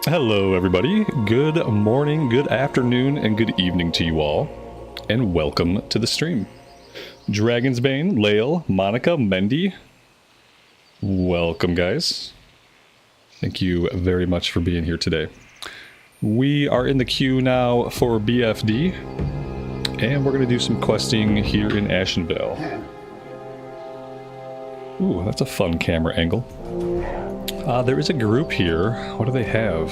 Hello everybody, good morning, good afternoon, and good evening to you all, and welcome to the stream. Dragon's Bane, Lael, Monica, Mendy, welcome guys. Thank you very much for being here today. We are in the queue now for BFD, and we're going to do some questing here in Ashenvale. Ooh, that's a fun camera angle. There is a group here. What do they have?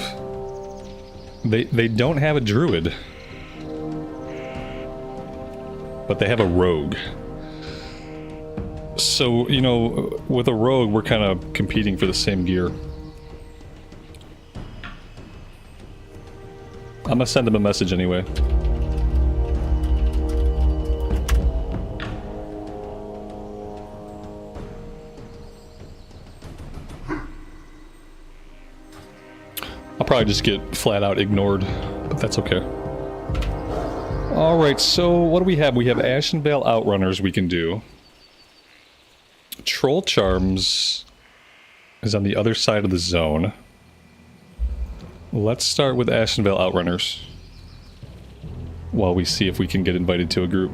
They don't have a druid. But they have a rogue. So, you know, with a rogue, we're kind of competing for the same gear. I'm gonna send them a message anyway. I'll probably just get flat out ignored, but that's okay. Alright, so what do we have? We have Ashenvale Outrunners we can do. Troll Charms is on the other side of the zone. Let's start with Ashenvale Outrunners while we see if we can get invited to a group.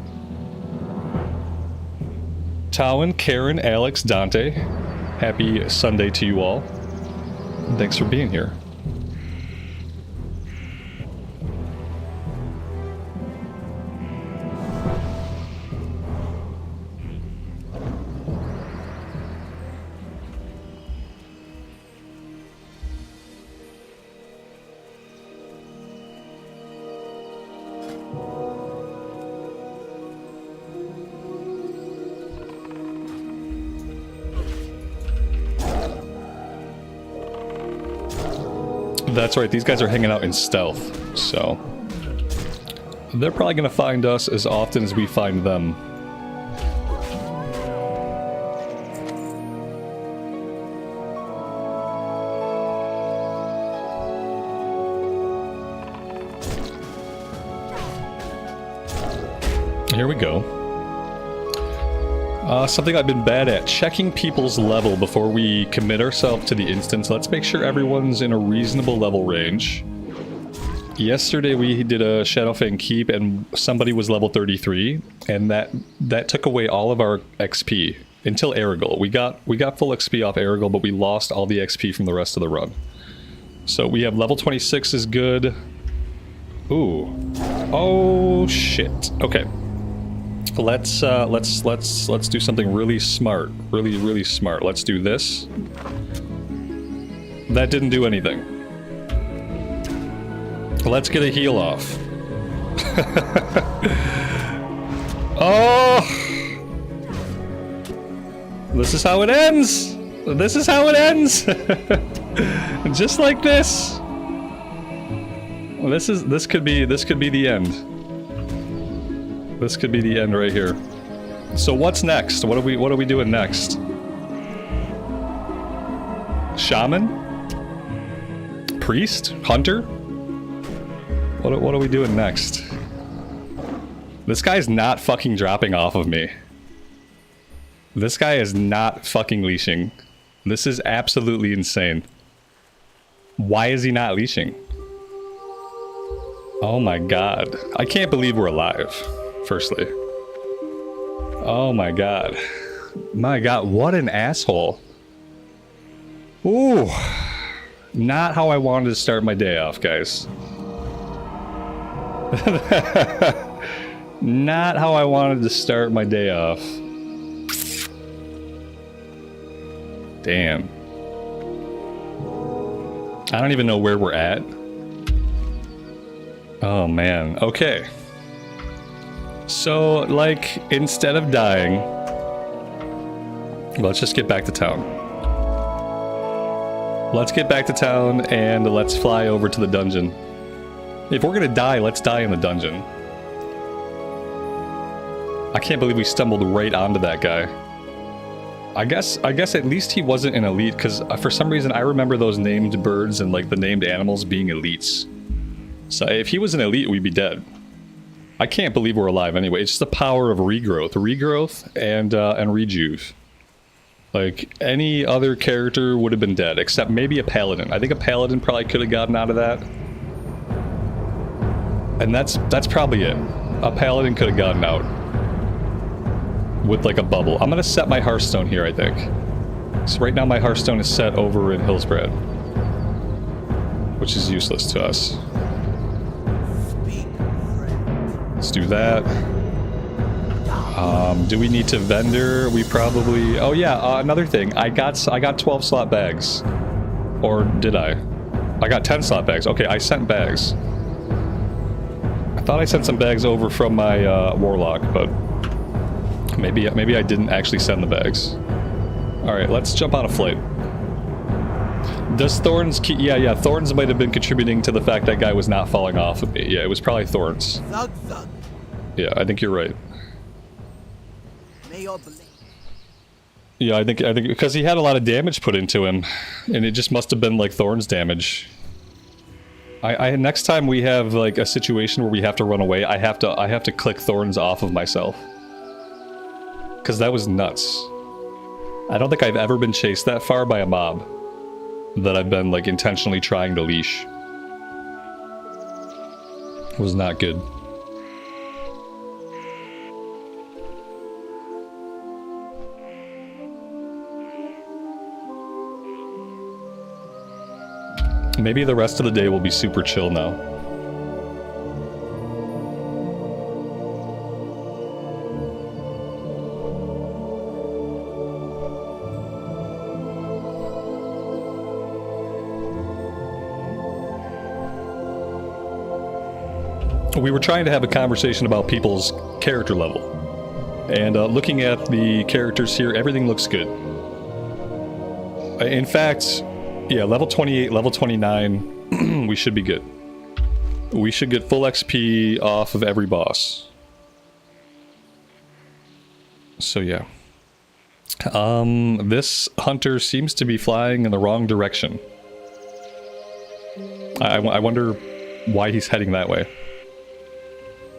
Towin, Karen, Alex, Dante, happy Sunday to you all. Thanks for being here. That's right, these guys are hanging out in stealth, so they're probably going to find us as often as we find them. Here we go. Something I've been bad at, checking people's level before we commit ourselves to the instance. Let's make sure everyone's in a reasonable level range. Yesterday we did a Shadowfang Keep and somebody was level 33, and that took away all of our XP until Aragol. We got full XP off Aragol, but we lost all the XP from the rest of the run. So we have level 26 is good. Ooh. Oh shit. Okay. Let's do something really smart. Really smart. Let's do this. That didn't do anything. Let's get a heal off. Oh! This is how it ends! This is how it ends! Just like this. This could be the end. This could be the end right here. So what's next? What are we doing next? Shaman? Priest? Hunter? What are we doing next? This guy's not fucking dropping off of me. This guy is not fucking leashing. This is absolutely insane. Why is he not leashing? Oh my god. I can't believe we're alive. Firstly. Oh my god. My god, what an asshole. Ooh. Not how I wanted to start my day off, guys. Not how I wanted to start my day off. Damn. I don't even know where we're at. Oh man, okay. So, like, instead of dying, let's just get back to town. Let's get back to town and let's fly over to the dungeon. If we're gonna die, let's die in the dungeon. I can't believe we stumbled right onto that guy. I guess at least he wasn't an elite, because for some reason I remember those named birds and like the named animals being elites. So if he was an elite, we'd be dead. I can't believe we're alive anyway. It's just the power of regrowth and rejuve. Like, any other character would have been dead, except maybe a paladin. I think a paladin probably could have gotten out of that. And that's probably it. A paladin could have gotten out. With, like, a bubble. I'm gonna set my Hearthstone here, I think. So right now my Hearthstone is set over in Hillsbrad. Which is useless to us. Let's do that. Do we need to vendor? We probably... Oh yeah, another thing. I got 12 slot bags. Or did I? I got 10 slot bags. Okay, I sent bags. I thought I sent some bags over from my Warlock, but... Maybe I didn't actually send the bags. Alright, let's jump on a flight. Does Thorns keep... Yeah, Thorns might have been contributing to the fact that guy was not falling off of me. Yeah, it was probably Thorns. Yeah, I think you're right. Yeah, I think because he had a lot of damage put into him, and it just must have been like Thorns damage. Next time we have like a situation where we have to run away, I have to click Thorns off of myself. Because that was nuts. I don't think I've ever been chased that far by a mob that I've been like intentionally trying to leash. It was not good. Maybe the rest of the day will be super chill now. We were trying to have a conversation about people's character level. And looking at the characters here, everything looks good. In fact... Yeah, level 28, level 29, we should be good. We should get full XP off of every boss. So yeah. This hunter seems to be flying in the wrong direction. I wonder why he's heading that way.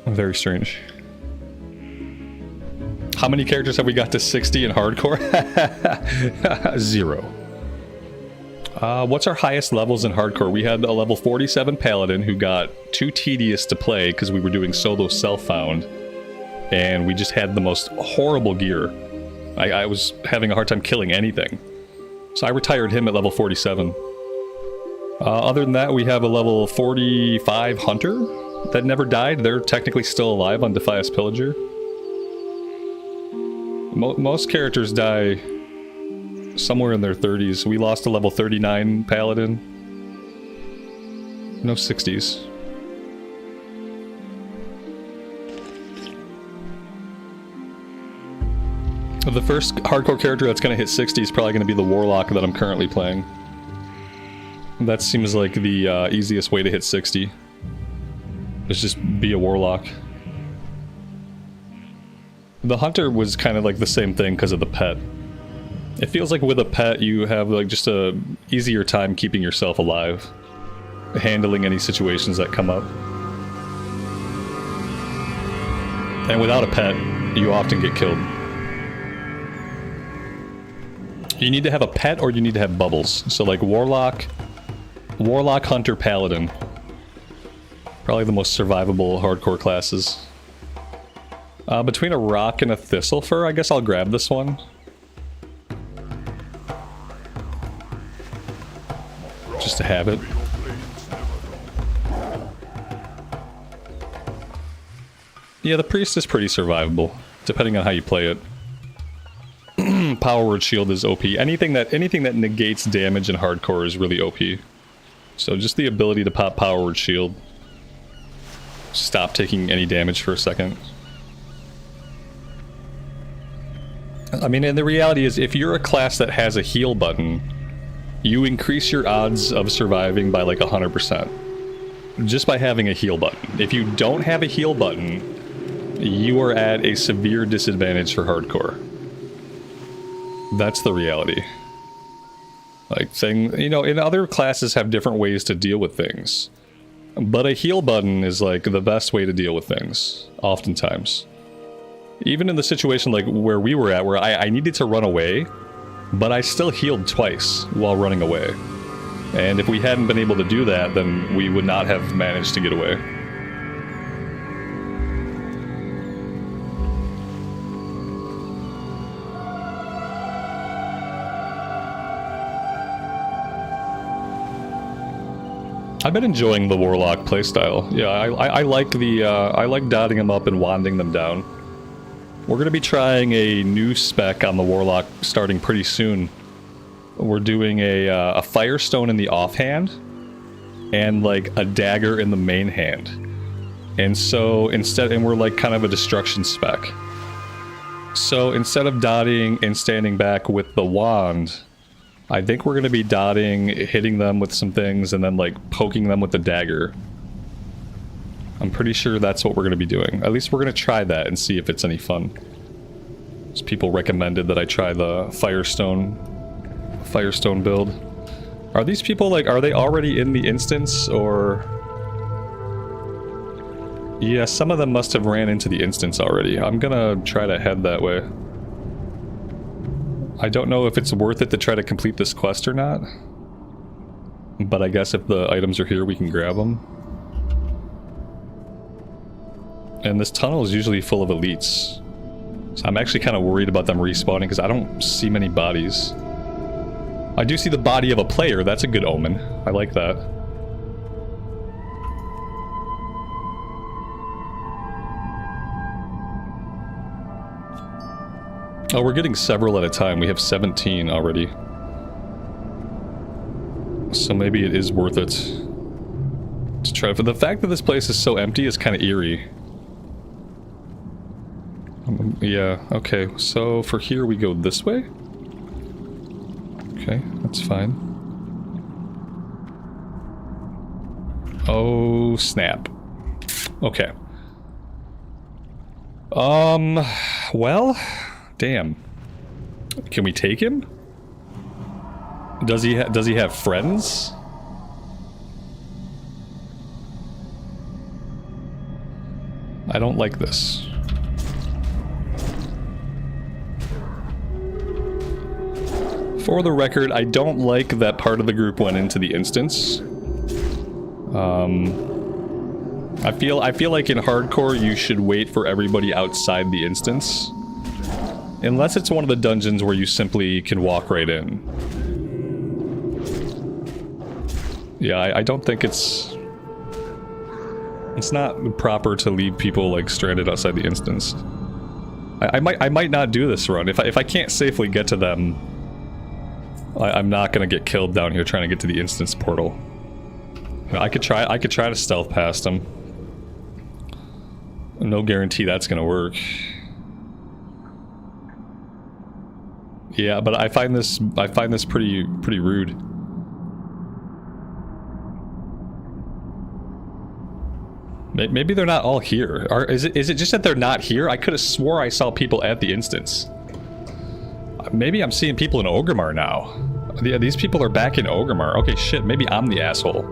Very strange. How many characters have we got to 60 in hardcore? 0. What's our highest levels in hardcore? We had a level 47 paladin who got too tedious to play because we were doing solo self-found. And we just had the most horrible gear. I was having a hard time killing anything. So I retired him at level 47. Other than that, we have a level 45 hunter that never died. They're technically still alive on Defias Pillager. Most characters die somewhere in their 30s. We lost a level 39 paladin. No 60s. The first hardcore character that's going to hit 60 is probably going to be the Warlock that I'm currently playing. That seems like the easiest way to hit 60. Is just be a Warlock. The Hunter was kind of like the same thing because of the pet. It feels like with a pet you have like just a easier time keeping yourself alive. Handling any situations that come up. And without a pet, you often get killed. You need to have a pet or you need to have bubbles. So like Warlock, Hunter, Paladin. Probably the most survivable hardcore classes. Between a rock and a thistle fur, I guess I'll grab this one. Just to have it. Yeah, the priest is pretty survivable, depending on how you play it. Power Word Shield is OP. Anything that negates damage in hardcore is really OP. So just the ability to pop Power Word Shield. Stop taking any damage for a second. I mean, and the reality is, if you're a class that has a heal button, you increase your odds of surviving by like 100%. Just by having a heal button. If you don't have a heal button, you are at a severe disadvantage for hardcore. That's the reality. Like, you know, in other classes have different ways to deal with things. But a heal button is like the best way to deal with things, oftentimes. Even in the situation like where we were at, where I needed to run away, but I still healed twice while running away. And if we hadn't been able to do that, then we would not have managed to get away. I've been enjoying the Warlock playstyle. Yeah, I like the I like dotting them up and wanding them down. We're gonna be trying a new spec on the Warlock starting pretty soon. We're doing a Firestone in the offhand and like a dagger in the main hand. And so and we're like kind of a destruction spec. So instead of dotting and standing back with the wand, I think we're going to be dotting, hitting them with some things, and then like poking them with the dagger. I'm pretty sure that's what we're going to be doing. At least we're going to try that and see if it's any fun. Some people recommended that I try the Firestone build. Are these people like, are they already in the instance, or... Yeah, some of them must have ran into the instance already. I'm gonna try to head that way. I don't know if it's worth it to try to complete this quest or not. But I guess if the items are here, we can grab them. And this tunnel is usually full of elites. So I'm actually kind of worried about them respawning because I don't see many bodies. I do see the body of a player. That's a good omen. I like that. Oh, we're getting several at a time. We have 17 already. So maybe it is worth it to try. But the fact that this place is so empty is kind of eerie. Yeah, okay. So for here we go this way? Okay, that's fine. Oh, snap. Okay. Well... Damn. Can we take him? Does he have friends? I don't like this. For the record, I don't like that part of the group went into the instance. I feel like in hardcore you should wait for everybody outside the instance. Unless it's one of the dungeons where you simply can walk right in. Yeah, I don't think it's not proper to leave people like stranded outside the instance. I might not do this run. If I can't safely get to them, I'm not gonna get killed down here trying to get to the instance portal. I could try to stealth past them. No guarantee that's gonna work. Yeah, but I find this pretty rude. Maybe they're not all here. Is it just that they're not here? I could have swore I saw people at the instance. Maybe I'm seeing people in Orgrimmar now. Yeah, these people are back in Orgrimmar. Okay, shit, maybe I'm the asshole.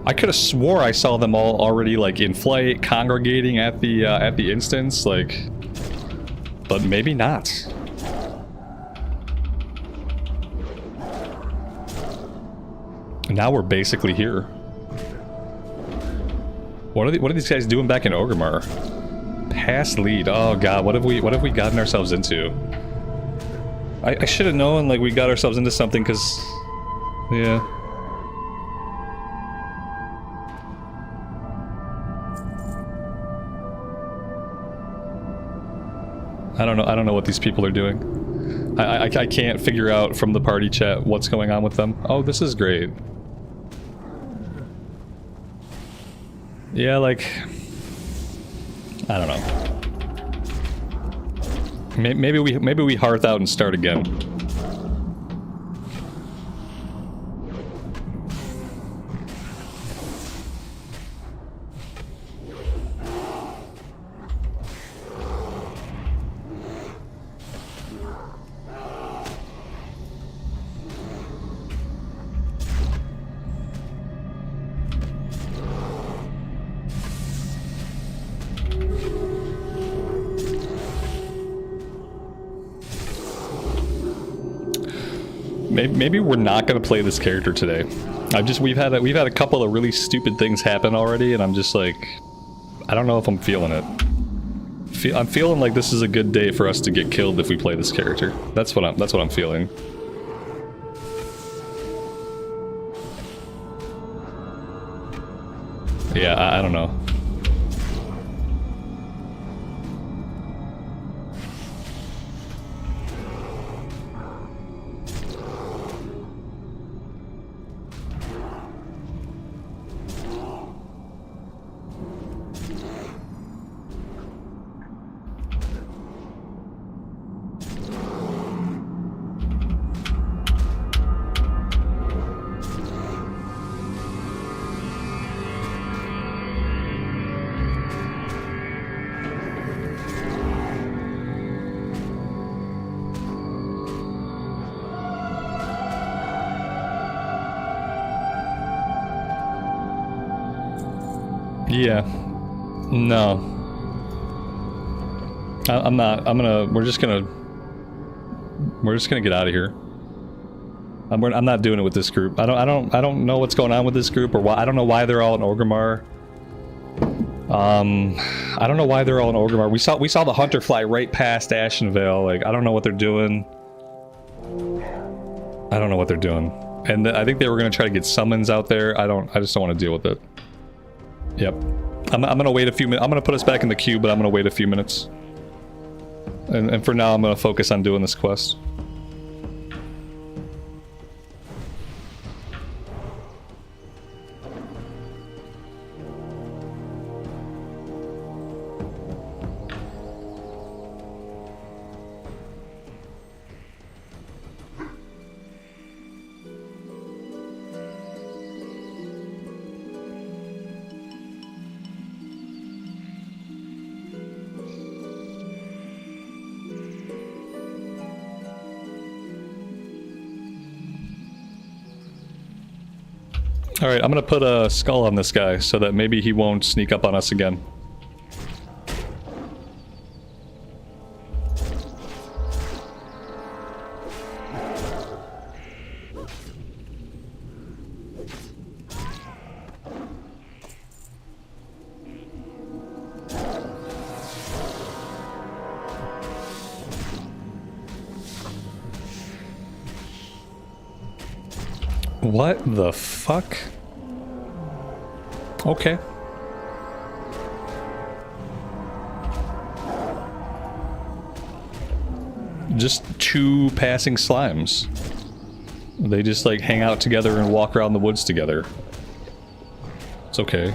I could have swore I saw them all already like in flight, congregating at the instance, like... But maybe not. Now we're basically here. What are these guys doing back in Orgrimmar? Past lead. Oh god, what have we gotten ourselves into? I should have known like we got ourselves into something because yeah. I don't know what these people are doing. I can't figure out from the party chat what's going on with them. Oh, this is great. Yeah, like... I don't know. Maybe we hearth out and start again. maybe we're not gonna play this character today. We've had a couple of really stupid things happen already, and I'm just like, I don't know if I'm feeling it. I'm feeling like this is a good day for us to get killed if we play this character. That's what I'm feeling. Yeah, I don't know. Yeah. No. I'm not. We're just gonna get out of here. I'm not doing it with this group. I don't know what's going on with this group, or why. I don't know why they're all in Orgrimmar. I don't know why they're all in Orgrimmar. We saw the hunter fly right past Ashenvale. Like, I don't know what they're doing. I don't know what they're doing. And I think they were gonna try to get summons out there. I just don't want to deal with it. Yep. I'm gonna wait a few minutes. I'm gonna put us back in the queue, but I'm gonna wait a few minutes. And for now, I'm gonna focus on doing this quest. Alright, I'm gonna put a skull on this guy so that maybe he won't sneak up on us again. What the fuck? Okay. Just two passing slimes. They just like hang out together and walk around the woods together. It's okay.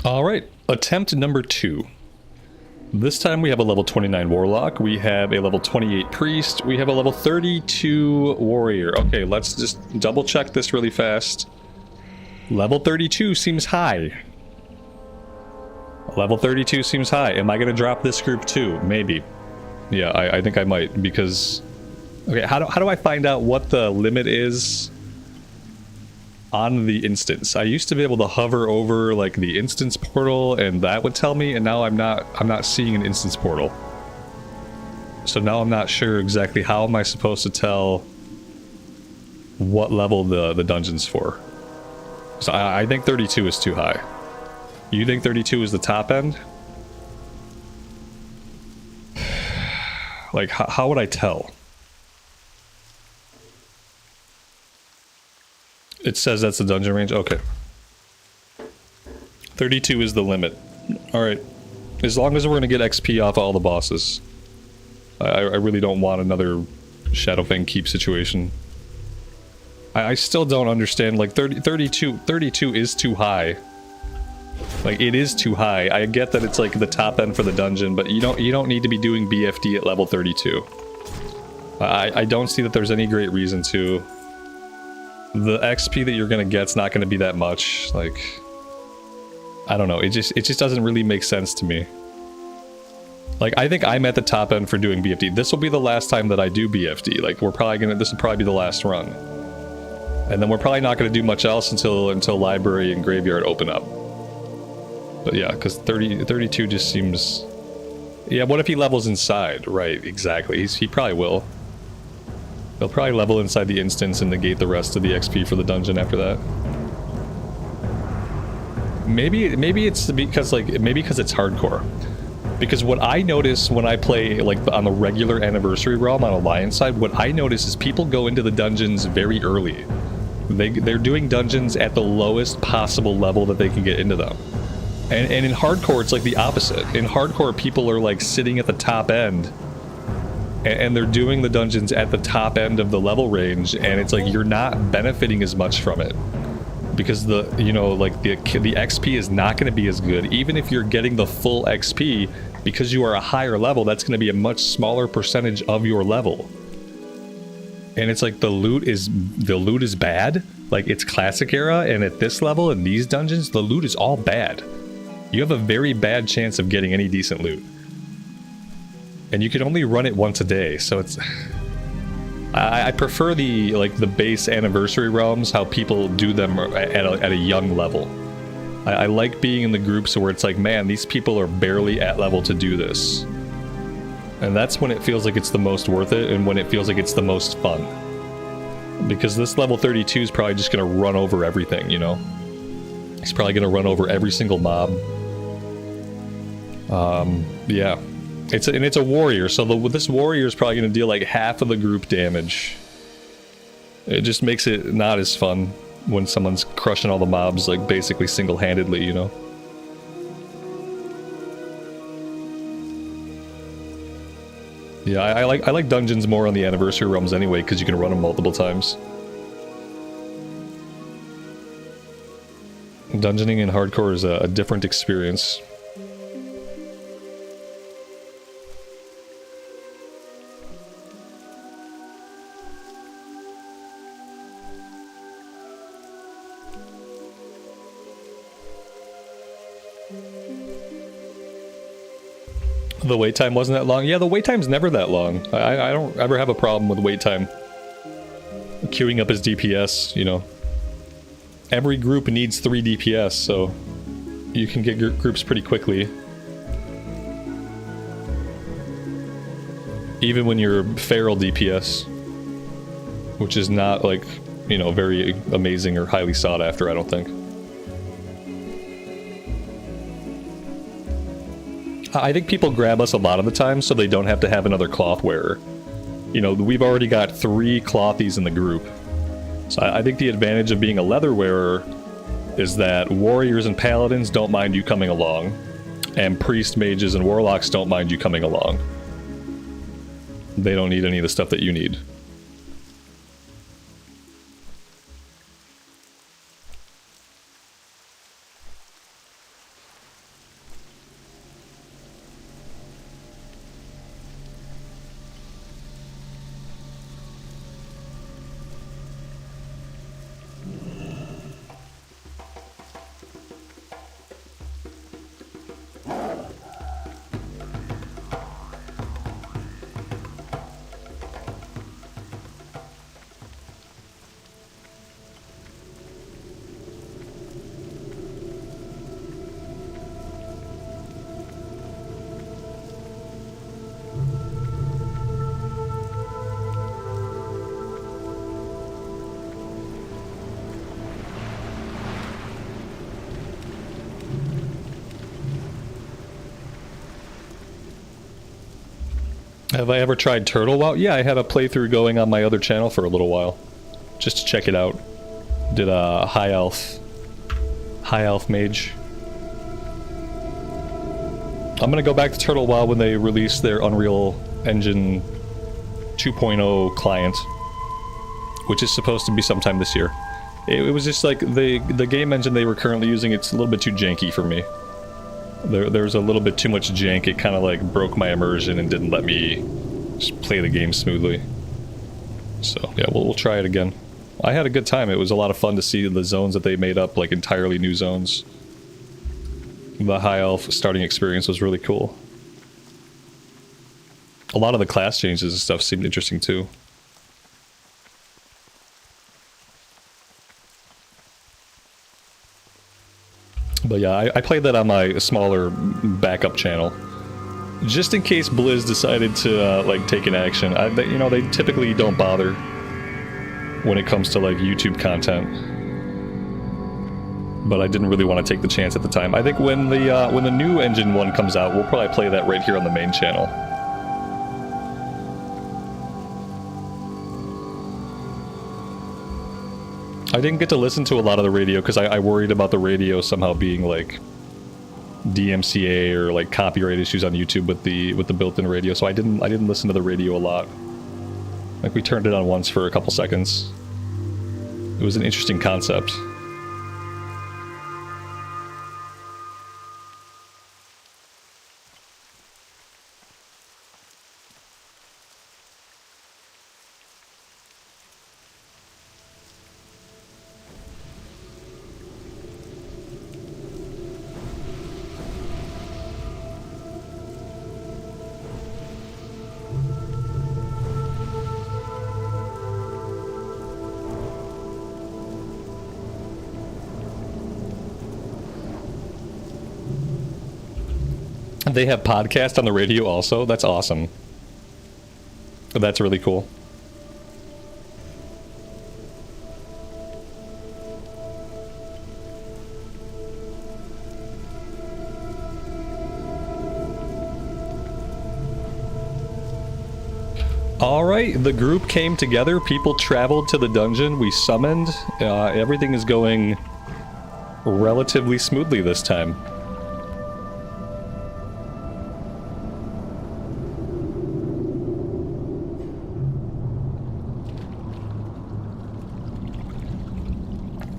Alright, attempt number 2. This time we have a level 29 Warlock, we have a level 28 Priest, we have a level 32 Warrior. Okay, let's just double check this really fast. Level 32 seems high. Level 32 seems high. Am I going to drop this group too? Maybe. Yeah, I think I might, because... Okay, how do I find out what the limit is on the instance? I used to be able to hover over like the instance portal and that would tell me, and now I'm not seeing an instance portal. So now I'm not sure exactly how am I supposed to tell what level the dungeon's for. So I think 32 is too high. You think 32 is the top end? Like, how would I tell? It says that's the dungeon range? Okay. 32 is the limit. Alright. As long as we're gonna get XP off all the bosses. I really don't want another Shadowfang Keep situation. I still don't understand, like, 32 is too high. Like, it is too high. I get that it's like the top end for the dungeon, but you don't need to be doing BFD at level 32. I don't see that there's any great reason to. The XP that you're gonna get's not gonna be that much. Like, I don't know. It just doesn't really make sense to me. Like, I think I'm at the top end for doing BFD. This will be the last time that I do BFD. Like, this will probably be the last run. And then we're probably not gonna do much else until Library and Graveyard open up. But yeah, because 32 just seems... Yeah, what if he levels inside? Right, exactly. He probably will. He'll probably level inside the instance and negate the rest of the XP for the dungeon after that. Maybe it's because it's hardcore. Because what I notice when I play like on the regular Anniversary Realm on Alliance side, what I notice is people go into the dungeons very early. They're doing dungeons at the lowest possible level that they can get into them. And in hardcore, it's like the opposite. In hardcore, people are like sitting at the top end, and they're doing the dungeons at the top end of the level range, and it's like you're not benefiting as much from it. Because the XP is not going to be as good, even if you're getting the full XP, because you are a higher level, that's going to be a much smaller percentage of your level. And it's like the loot is bad. Like, it's classic era, and at this level, in these dungeons, the loot is all bad. You have a very bad chance of getting any decent loot. And you can only run it once a day, so it's... I prefer the base Anniversary Realms, how people do them at a young level. I like being in the groups where it's like, man, these people are barely at level to do this. And that's when it feels like it's the most worth it, and when it feels like it's the most fun. Because this level 32 is probably just going to run over everything, you know? He's probably going to run over every single mob. Yeah. It's a warrior, so this warrior is probably going to deal like half of the group damage. It just makes it not as fun when someone's crushing all the mobs like basically single-handedly, you know? Yeah, I like dungeons more on the Anniversary Realms anyway, because you can run them multiple times. Dungeoning in hardcore is a different experience. The wait time wasn't that long? Yeah, the wait time's never that long. I don't ever have a problem with wait time. Queuing up his DPS, you know. Every group needs 3 DPS, so you can get groups pretty quickly. Even when you're feral DPS, which is not, like, you know, very amazing or highly sought after, I don't think. I think people grab us a lot of the time so they don't have to have another cloth wearer. You know, we've already got 3 clothies in the group. So I think the advantage of being a leather wearer is that warriors and paladins don't mind you coming along, and priest mages and warlocks don't mind you coming along. They don't need any of the stuff that you need. Have I ever tried Turtle WoW? Yeah, I had a playthrough going on my other channel for a little while. Just to check it out. Did a High Elf Mage. I'm gonna go back to Turtle WoW when they release their Unreal Engine 2.0 client. Which is supposed to be sometime this year. It was just like the game engine they were currently using, it's a little bit too janky for me. There's a little bit too much jank. It kind of like broke my immersion and didn't let me just play the game smoothly. So yeah, we'll try it again. I had a good time. It was a lot of fun to see the zones that they made up, like entirely new zones. The High Elf starting experience was really cool. A lot of the class changes and stuff seemed interesting too. But yeah, I played that on my smaller backup channel. Just in case Blizz decided to, like, take an action. You know, they typically don't bother when it comes to, like, YouTube content. But I didn't really want to take the chance at the time. I think when the new Engine 1 comes out, we'll probably play that right here on the main channel. I didn't get to listen to a lot of the radio because I worried about the radio somehow being like DMCA or like copyright issues on YouTube with the built-in radio, so I didn't listen to the radio a lot. Like we turned it on once for a couple seconds. It was an interesting concept. They have podcasts on the radio also? That's awesome. That's really cool. Alright, the group came together, people traveled to the dungeon, we summoned, everything is going relatively smoothly this time.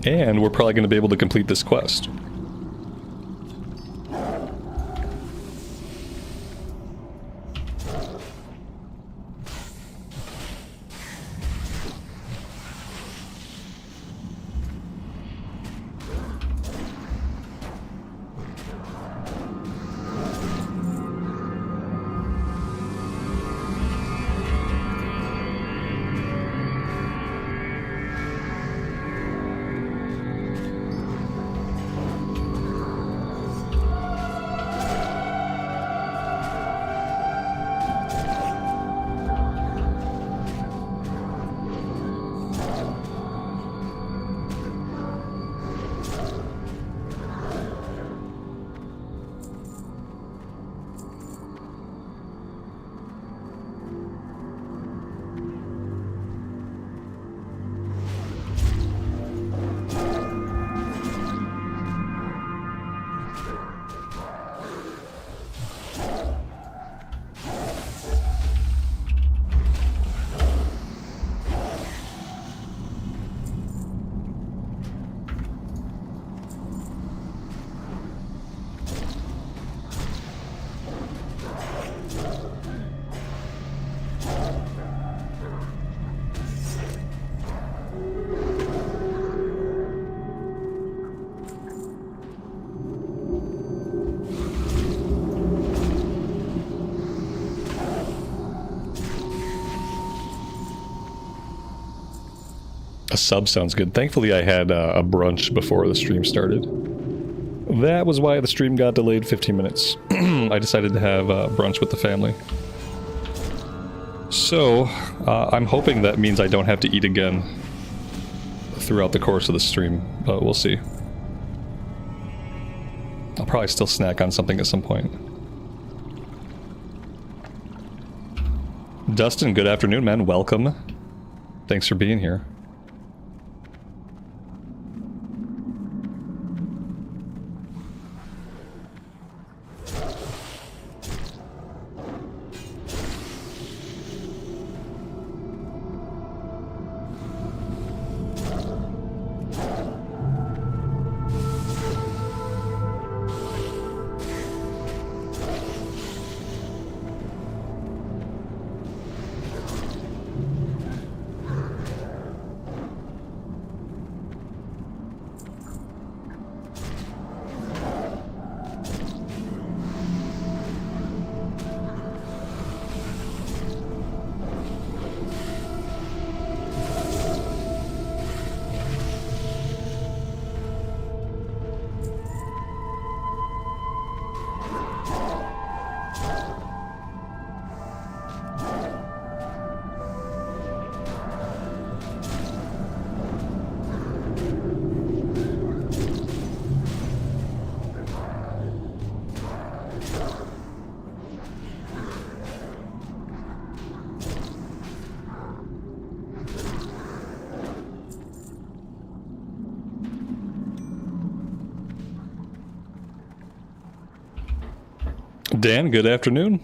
And we're probably going to be able to complete this quest. A sub sounds good. Thankfully I had a brunch before the stream started. That was why the stream got delayed 15 minutes. I decided to have brunch with the family. So, I'm hoping that means I don't have to eat again throughout the course of the stream, but we'll see. I'll probably still snack on something at some point. Dustin, good afternoon, man. Welcome. Thanks for being here. Dan, good afternoon.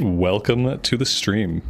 Welcome to the stream.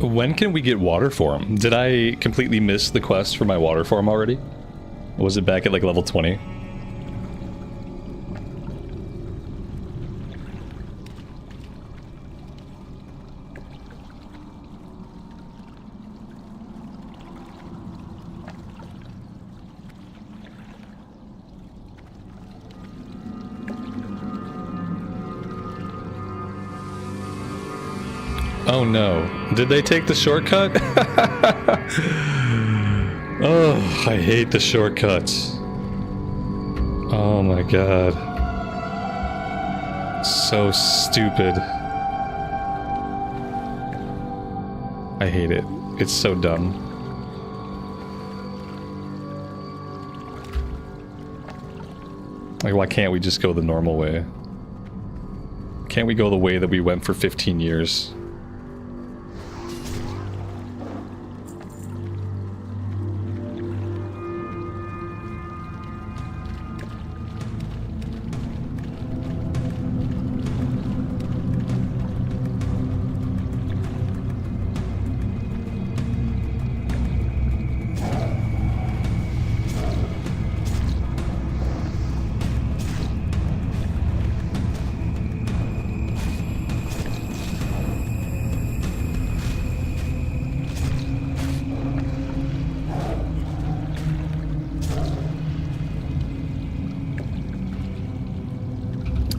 When can we get water form? Did I completely miss the quest for my water form already? Or was it back at like level 20? Oh no. Did they take the shortcut? Oh, I hate the shortcuts. Oh my god. So stupid. I hate it. It's so dumb. Like, why can't we just go the normal way? Can't we go the way that we went for 15 years?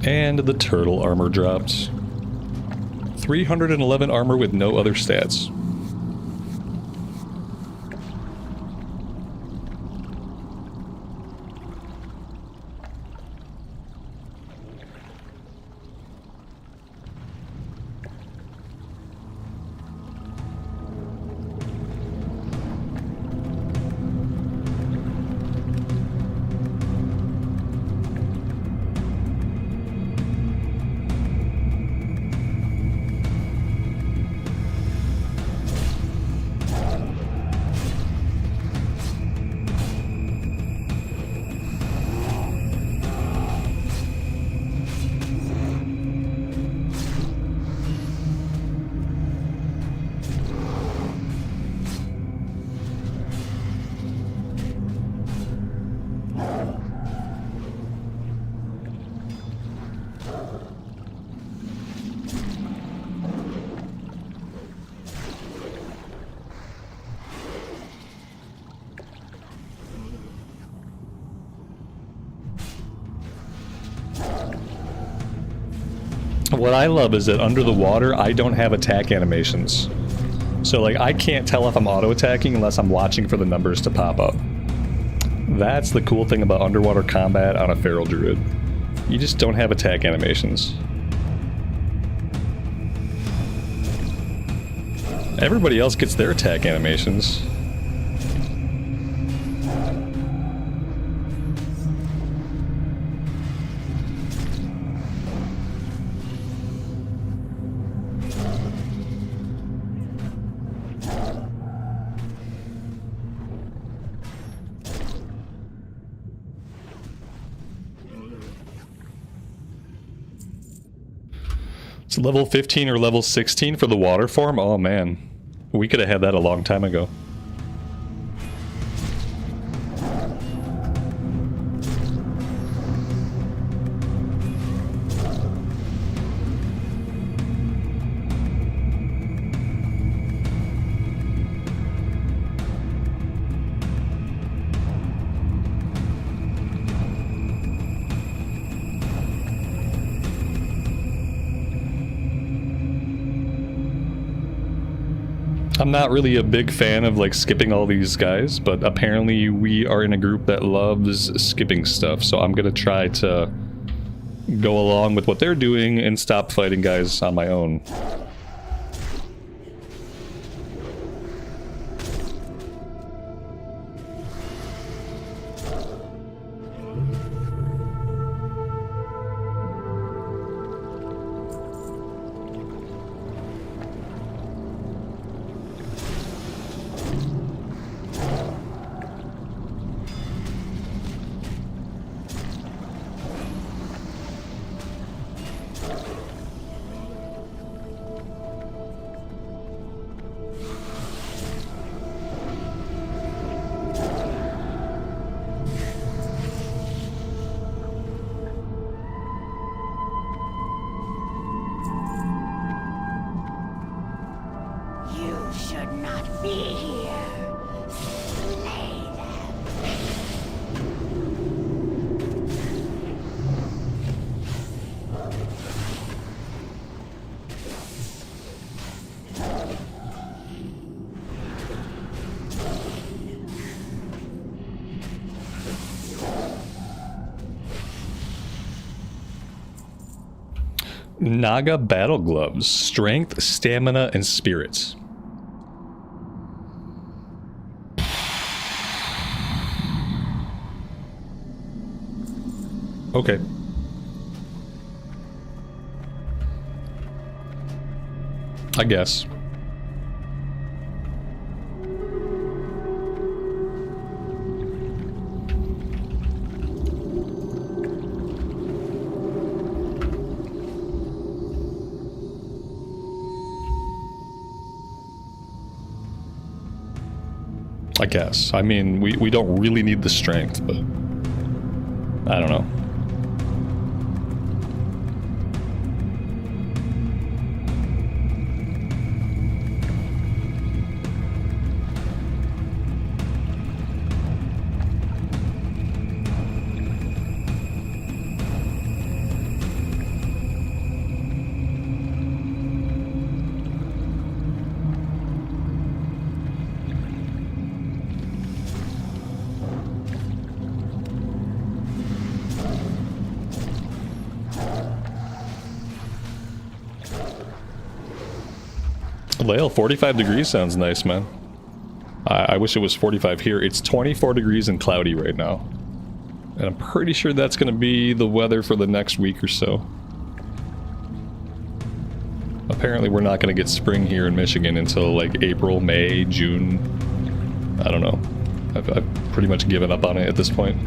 And the turtle armor dropped. 311 armor with no other stats. What I love is that under the water, I don't have attack animations. So, like, I can't tell if I'm auto-attacking unless I'm watching for the numbers to pop up. That's the cool thing about underwater combat on a Feral Druid. You just don't have attack animations. Everybody else gets their attack animations. It's level 15 or level 16 for the water form? Oh man, we could have had that a long time ago. I'm not really a big fan of like skipping all these guys, but apparently we are in a group that loves skipping stuff, so I'm gonna try to go along with what they're doing and stop fighting guys on my own. Naga Battle Gloves. Strength, Stamina, and Spirits. Okay. I guess. I guess. I mean, we don't really need the strength, but I don't know. Lael, 45 degrees sounds nice, man. I wish it was 45 here. It's 24 degrees and cloudy right now. And I'm pretty sure that's going to be the weather for the next week or so. Apparently we're not going to get spring here in Michigan until like April, May, June. I don't know. I've pretty much given up on it at this point.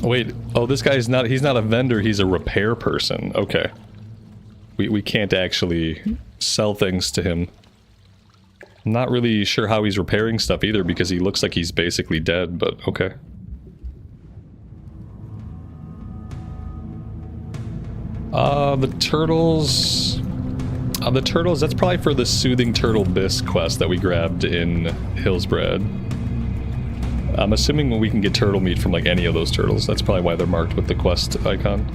Wait, oh, this guy's not, he's not a vendor, he's a repair person. Okay. We can't actually sell things to him. I'm not really sure how he's repairing stuff either because he looks like he's basically dead, but okay. The turtles... the turtles, that's probably for the Soothing Turtle Bisque quest that we grabbed in Hillsbrad. I'm assuming we can get turtle meat from like any of those turtles. That's probably why they're marked with the quest icon.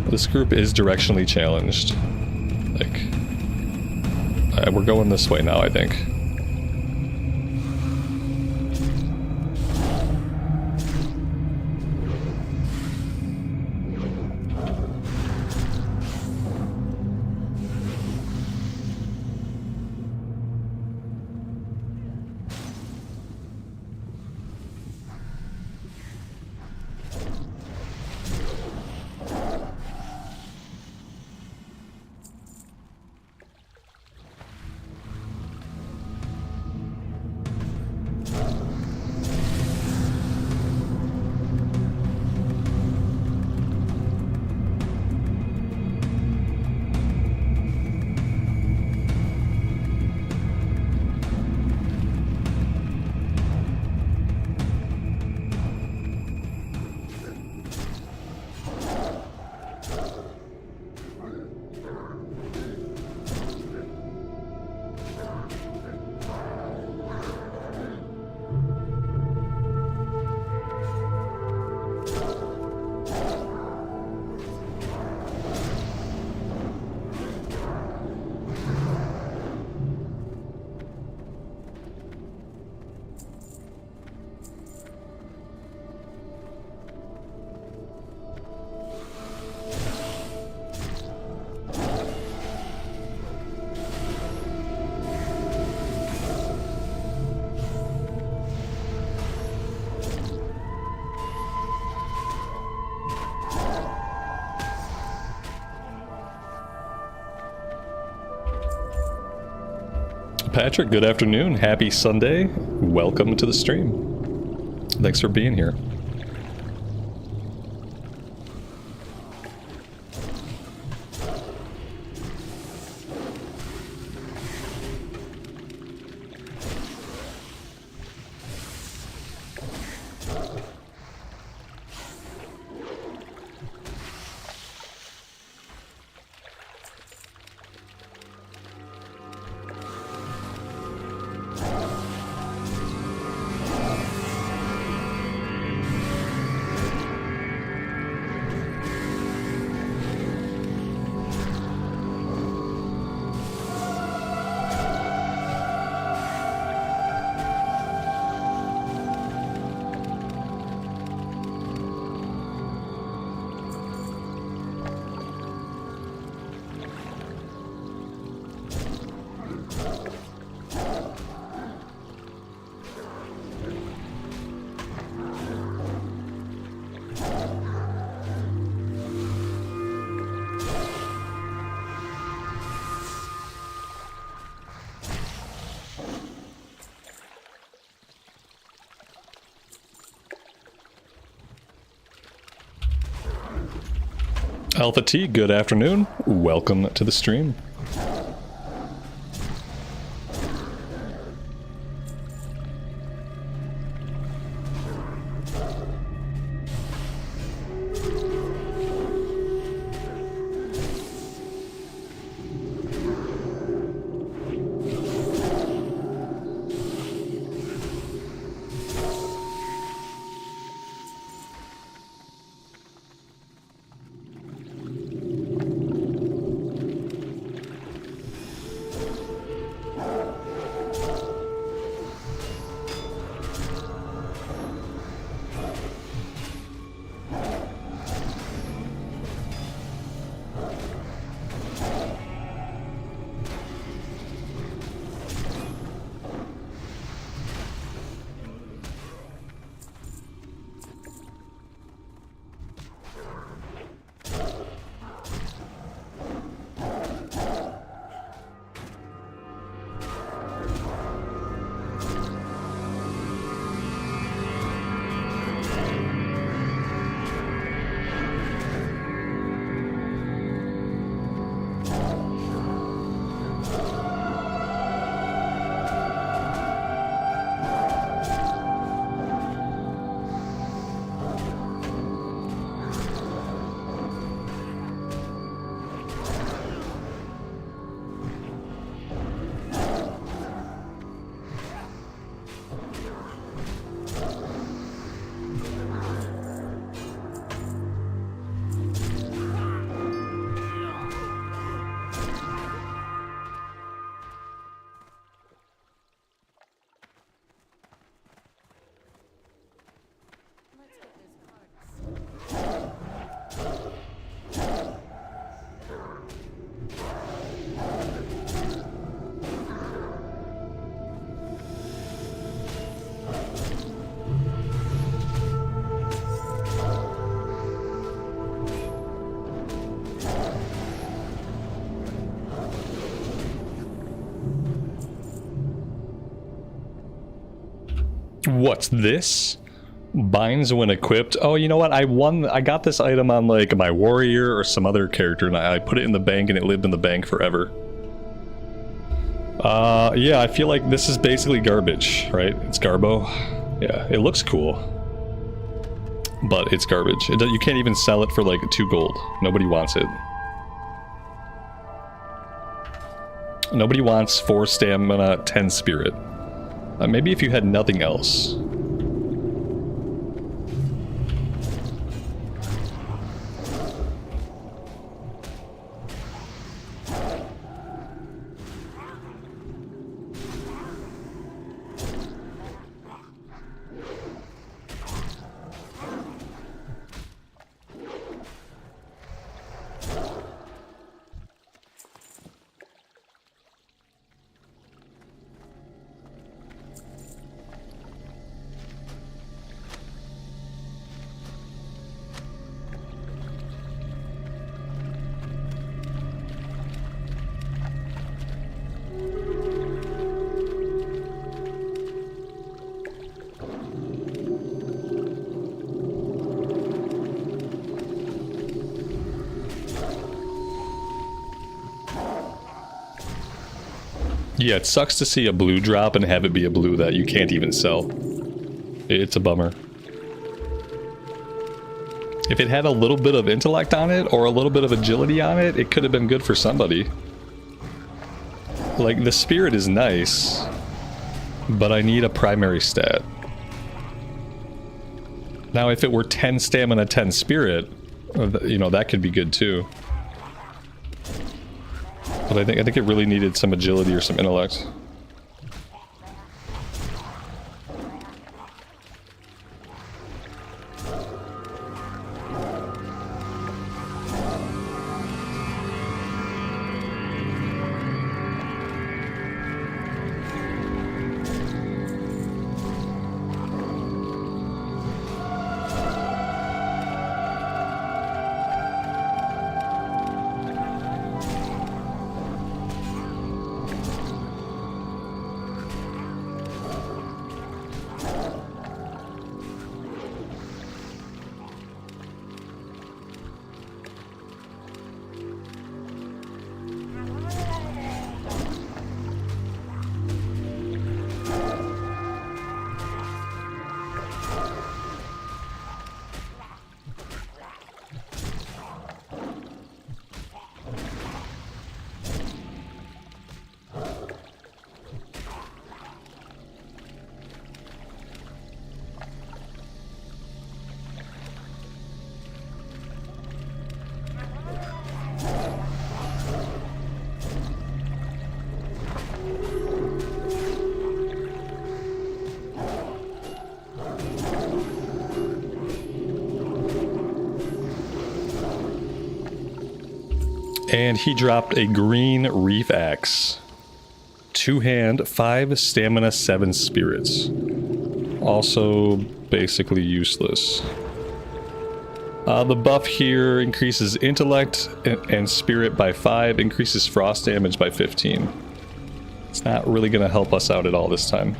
This group is directionally challenged. Like... we're going this way now, I think. Patrick, good afternoon. Happy Sunday. Welcome to the stream. Thanks for being here. Alpha T, good afternoon. Welcome to the stream. What's this? Binds when equipped. Oh, you know what? I got this item on like my warrior or some other character, and I put it in the bank, and it lived in the bank forever. Yeah, I feel like this is basically garbage, right? It's Garbo. Yeah, it looks cool, but it's garbage. You can't even sell it for like 2 gold. Nobody wants it. Nobody wants 4 stamina, 10 spirit. Maybe if you had nothing else. Yeah, it sucks to see a blue drop and have it be a blue that you can't even sell. It's a bummer. If it had a little bit of intellect on it, or a little bit of agility on it, it could have been good for somebody. Like, the spirit is nice, but I need a primary stat. Now, if it were 10 stamina, 10 spirit, you know, that could be good too. But I think it really needed some agility or some intellect. And he dropped a green reef axe. 2 hand, 5 stamina, 7 spirits. Also basically useless. The buff here increases intellect and spirit by 5, increases frost damage by 15. It's not really going to help us out at all this time.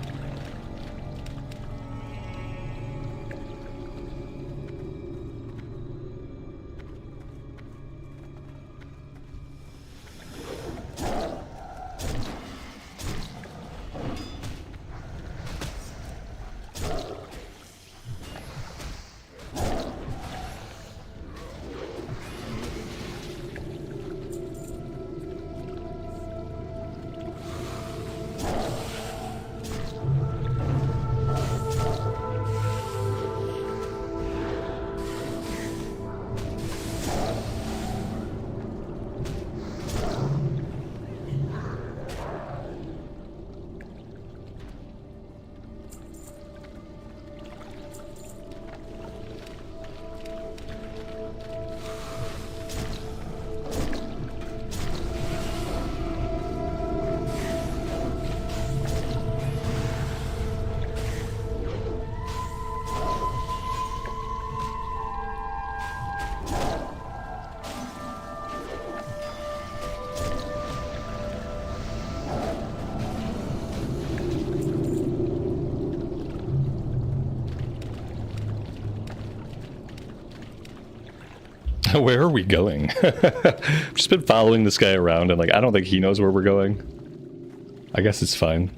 Where are we going? I've just been following this guy around and like, I don't think he knows where we're going. I guess it's fine.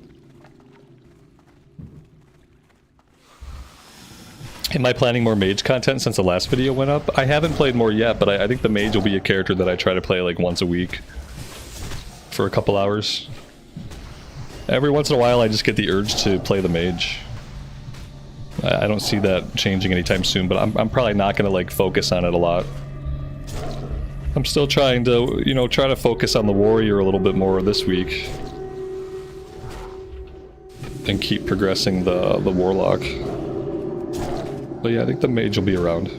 Am I planning more mage content since the last video went up? I haven't played more yet, but I think the mage will be a character that I try to play like once a week. For a couple hours. Every once in a while I just get the urge to play the mage. I don't see that changing anytime soon, but I'm probably not going to like focus on it a lot. I'm still trying to, you know, try to focus on the warrior a little bit more this week. And keep progressing the warlock. But yeah, I think the mage will be around.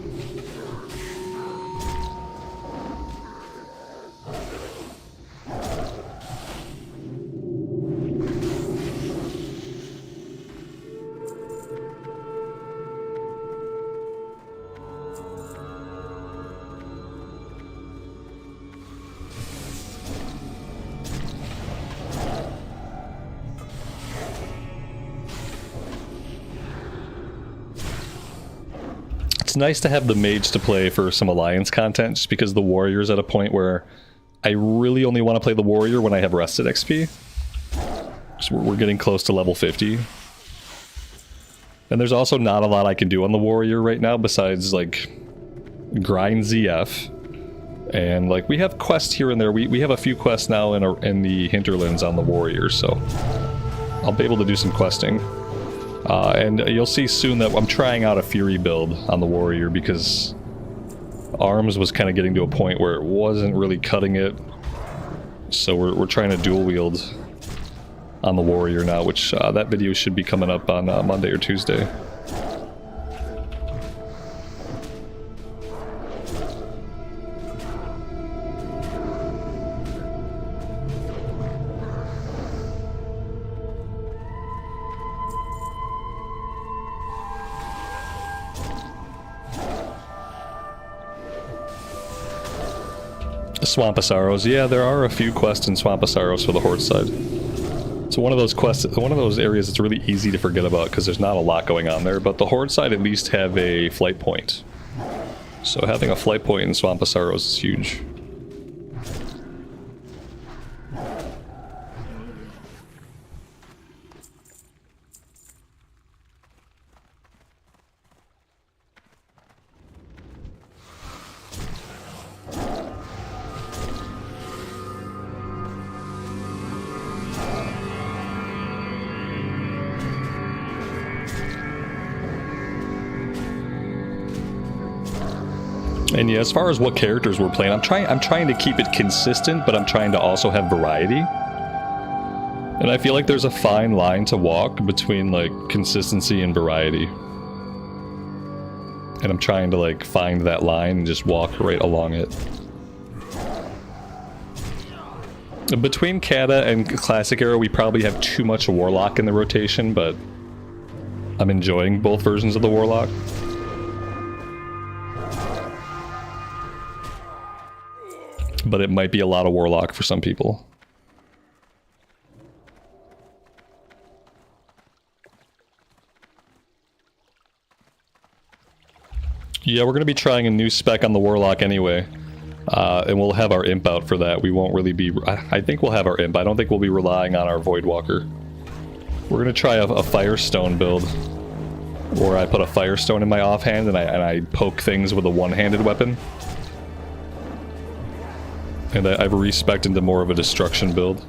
It's nice to have the mage to play for some alliance content, just because the warrior's at a point where I really only want to play the warrior when I have rested XP. So we're getting close to level 50. And there's also not a lot I can do on the warrior right now besides like grind ZF. And like we have quests here and there. We have a few quests now in the hinterlands on the warrior, so I'll be able to do some questing. And you'll see soon that I'm trying out a Fury build on the warrior because Arms was kind of getting to a point where it wasn't really cutting it. So we're trying to dual wield on the warrior now, which that video should be coming up on Monday or Tuesday. Swamp of Sorrows. Yeah, there are a few quests in Swamp of Sorrows for the Horde side. It's one of those quests, one of those areas that's really easy to forget about because there's not a lot going on there, but the Horde side at least have a flight point. So having a flight point in Swamp of Sorrows is huge. And yeah, as far as what characters we're playing, I'm trying to keep it consistent, but I'm trying to also have variety. And I feel like there's a fine line to walk between like consistency and variety. And I'm trying to like find that line and just walk right along it. Between Kata and Classic Era, we probably have too much Warlock in the rotation, but I'm enjoying both versions of the Warlock. But it might be a lot of Warlock for some people. Yeah, we're going to be trying a new spec on the Warlock anyway. And we'll have our Imp out for that. We won't really be... I think we'll have our Imp. I don't think we'll be relying on our Voidwalker. We're going to try a Firestone build. Where I put a Firestone in my offhand and I poke things with a one-handed weapon. And I've respec'd into more of a destruction build.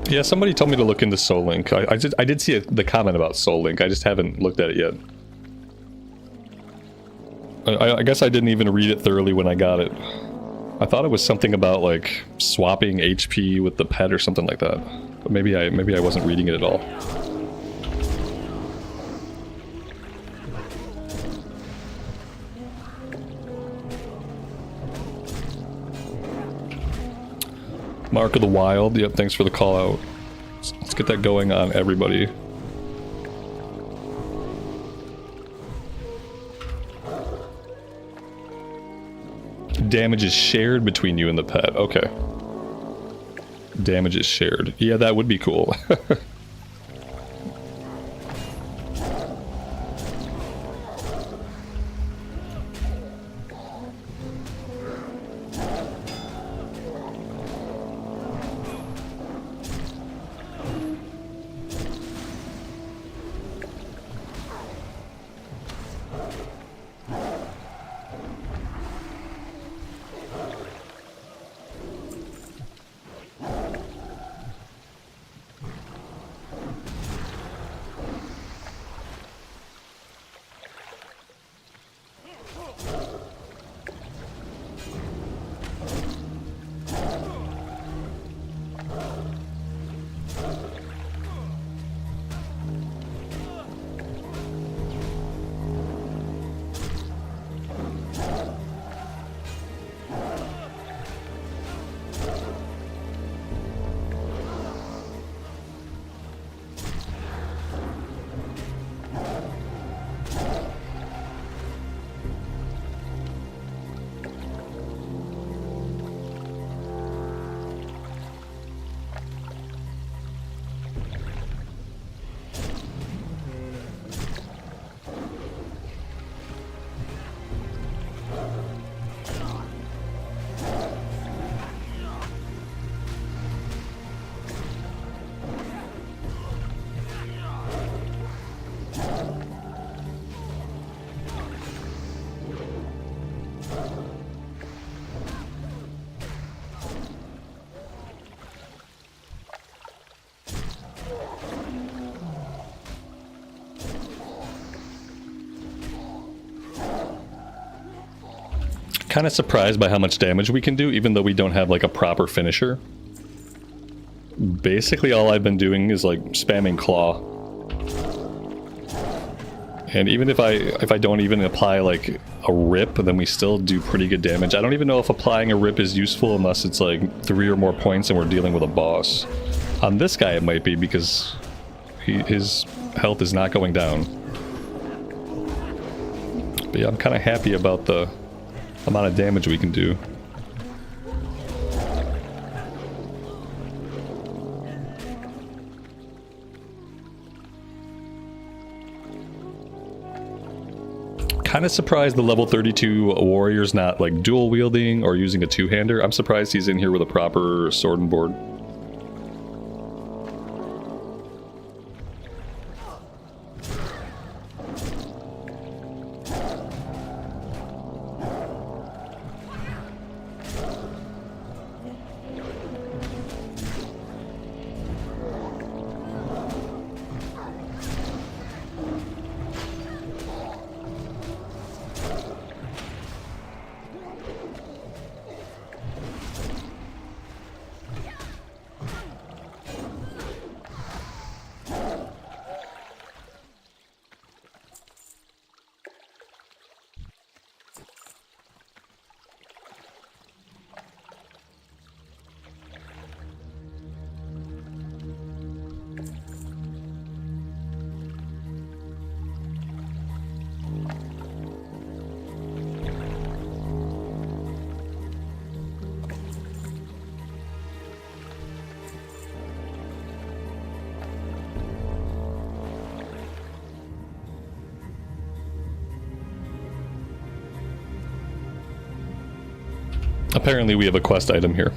Yeah, somebody told me to look into Soul Link. I did see the comment about Soul Link. I just haven't looked at it yet. I guess I didn't even read it thoroughly when I got it. I thought it was something about like swapping HP with the pet or something like that. But maybe I wasn't reading it at all. Mark of the Wild. Yep, thanks for the call out. Let's get that going on everybody. Damage is shared between you and the pet. Okay. Damage is shared. Yeah, that would be cool. Kind of surprised by how much damage we can do, even though we don't have like a proper finisher. Basically all I've been doing is like spamming claw. And even if I don't even apply like a rip, then we still do pretty good damage. I don't even know if applying a rip is useful unless it's like 3 or more points and we're dealing with a boss. On this guy it might be because his health is not going down. But yeah, I'm kind of happy about the amount of damage we can do. Kind of surprised the level 32 warrior's not like dual wielding or using a two-hander. I'm surprised he's in here with a proper sword and board. Apparently we have a quest item here.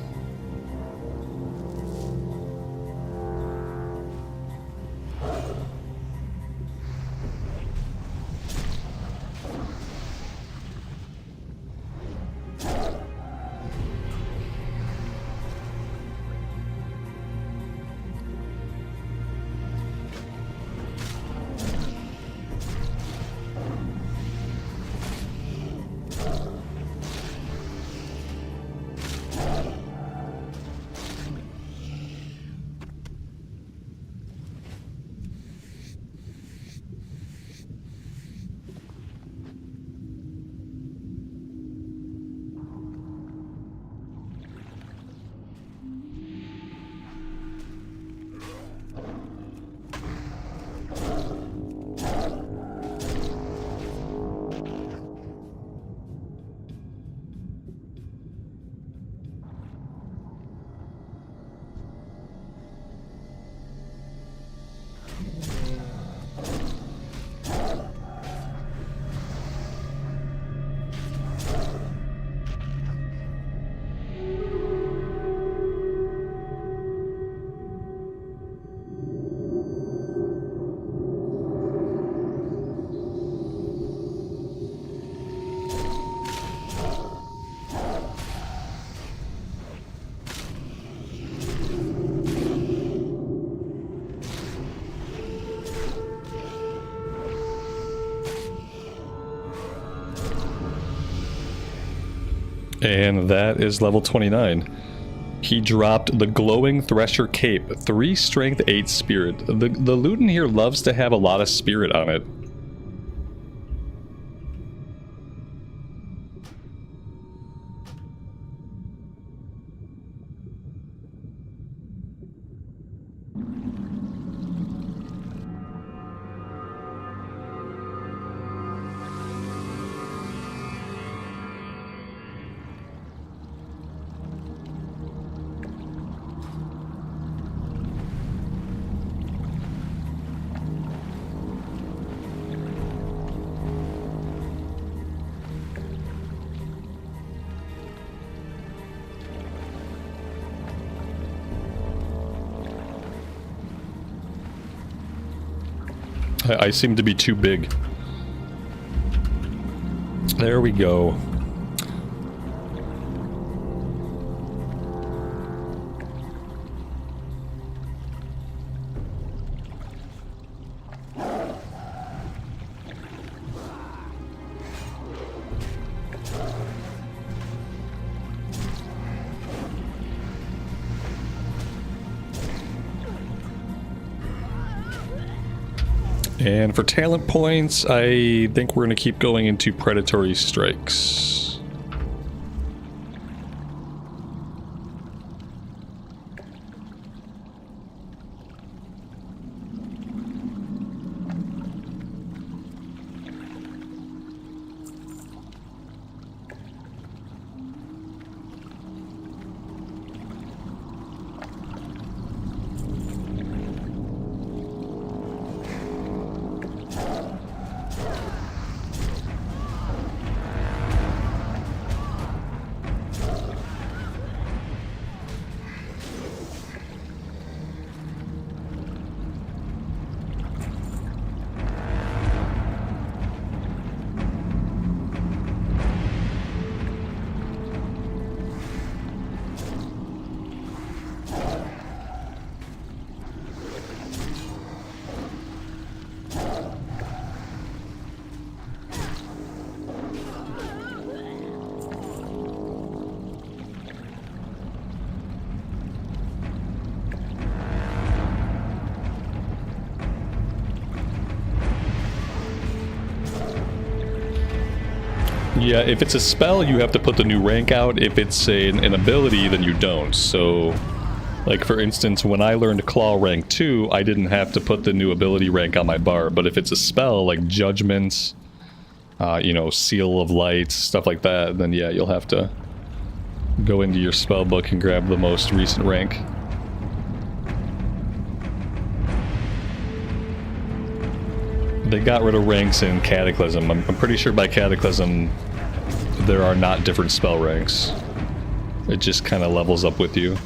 And that is level 29. He dropped the Glowing Thresher Cape, 3 Strength, 8 Spirit. The loot in here loves to have a lot of spirit on it. I seem to be too big. There we go. And for talent points, I think we're going to keep going into predatory strikes. Yeah, if it's a spell, you have to put the new rank out. If it's an ability, then you don't. So, like for instance, when I learned Claw rank 2, I didn't have to put the new ability rank on my bar. But if it's a spell, like Judgments, you know, Seal of Light, stuff like that, then yeah, you'll have to go into your spell book and grab the most recent rank. They got rid of ranks in Cataclysm. I'm pretty sure by Cataclysm there are not different spell ranks. It just kind of levels up with you.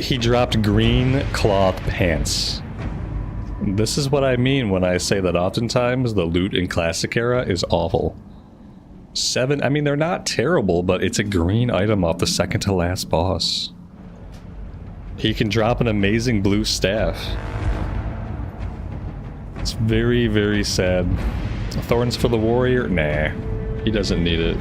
He dropped green cloth pants. This is what I mean when I say that oftentimes the loot in Classic Era is awful. 7, I mean, they're not terrible, but it's a green item off the second to last boss. He can drop an amazing blue staff. It's very, very sad. Thorns for the warrior? Nah, he doesn't need it.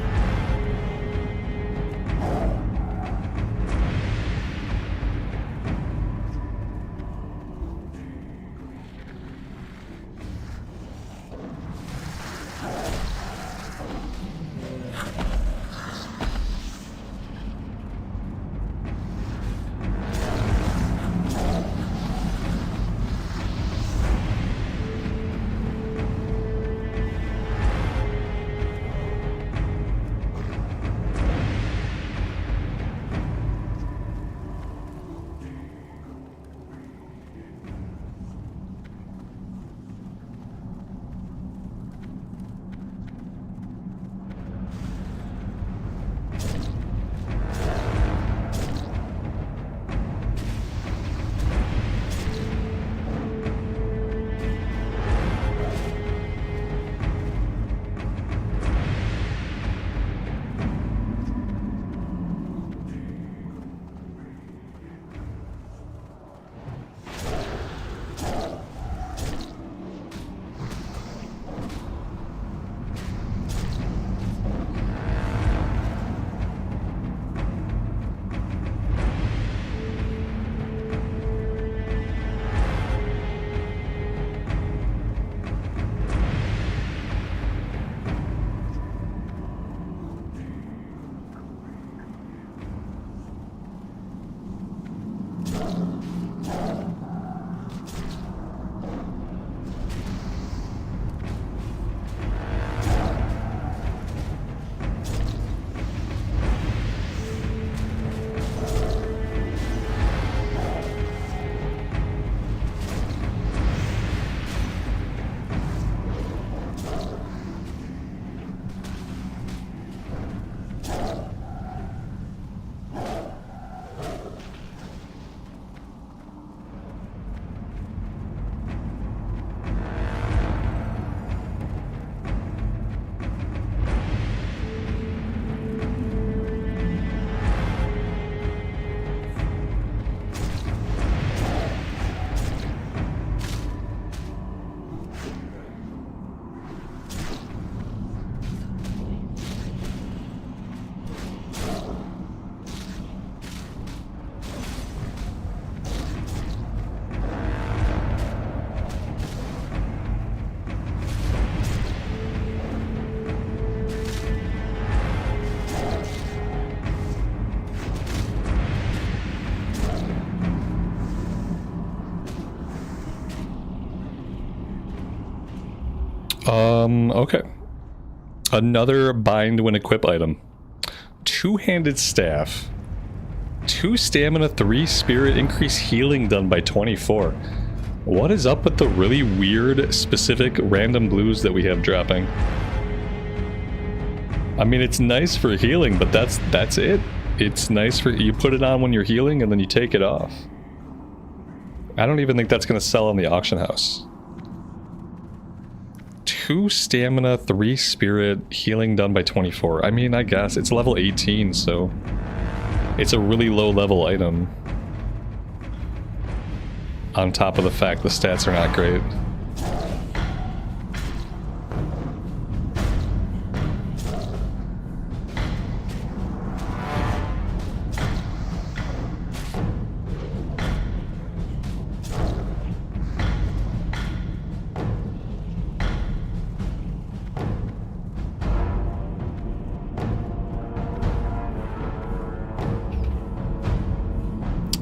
Okay. Another bind when equip item. Two-handed staff. 2 stamina, 3 spirit, increase healing done by 24. What is up with the really weird, specific, random blues that we have dropping? I mean, it's nice for healing, but that's it. It's nice for, you put it on when you're healing and then you take it off. I don't even think that's going to sell in the auction house. 2 stamina, 3 spirit, healing done by 24. I mean, I guess it's level 18, so it's a really low level item. On top of the fact the stats are not great.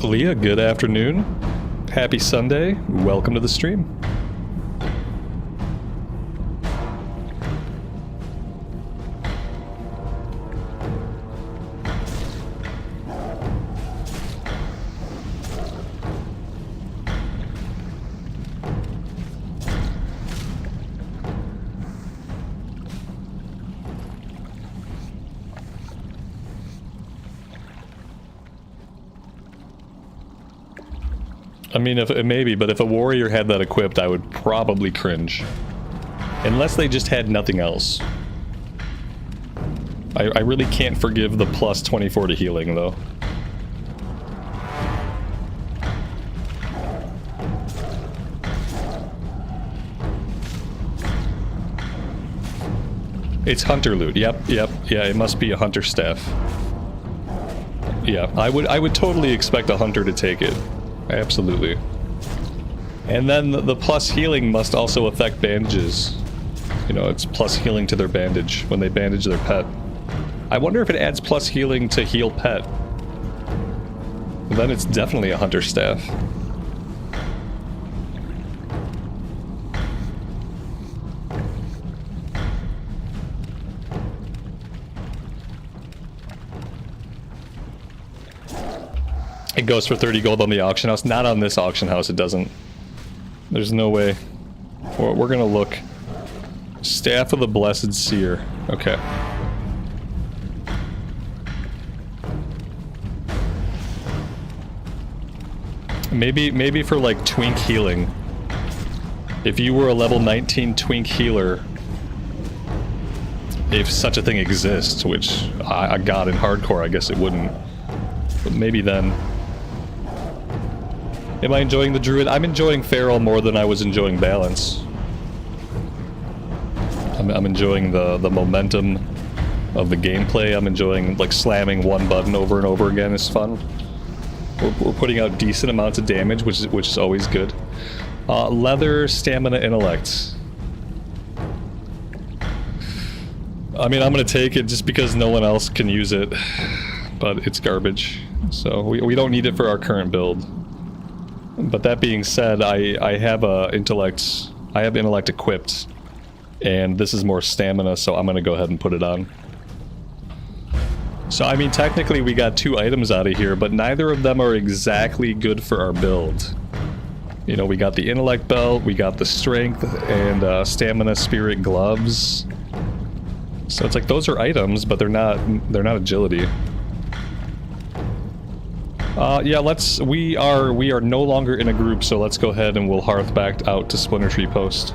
Leah, good afternoon. Happy Sunday. Welcome to the stream. I mean, if maybe, but if a warrior had that equipped, I would probably cringe. Unless they just had nothing else. I really can't forgive the plus 24 to healing, though. It's hunter loot. Yep. Yeah, it must be a hunter staff. Yeah, I would totally expect a hunter to take it. Absolutely. And then the plus healing must also affect bandages. You know, it's plus healing to their bandage when they bandage their pet. I wonder if it adds plus healing to heal pet. Then it's definitely a hunter staff. It goes for 30 gold on the auction house. Not on this auction house, it doesn't. There's no way. We're gonna look. Staff of the Blessed Seer. Okay. Maybe for like twink healing. If you were a level 19 twink healer, if such a thing exists, which I got in hardcore, I guess it wouldn't. But maybe then. Am I enjoying the Druid? I'm enjoying Feral more than I was enjoying Balance. I'm enjoying the momentum of the gameplay. I'm enjoying, like, slamming one button over and over again is fun. We're putting out decent amounts of damage, which is always good. Leather, stamina, intellect. I mean, I'm gonna take it just because no one else can use it, but it's garbage. So we don't need it for our current build. But that being said, I have intellect. I have intellect equipped, and this is more stamina, so I'm gonna go ahead and put it on. So I mean, technically we got 2 items out of here, but neither of them are exactly good for our build. You know, we got the intellect belt, we got the strength and stamina spirit gloves. So it's like those are items, but they're not agility. Yeah, we are no longer in a group, so let's go ahead and we'll hearth back out to Splinter Tree Post.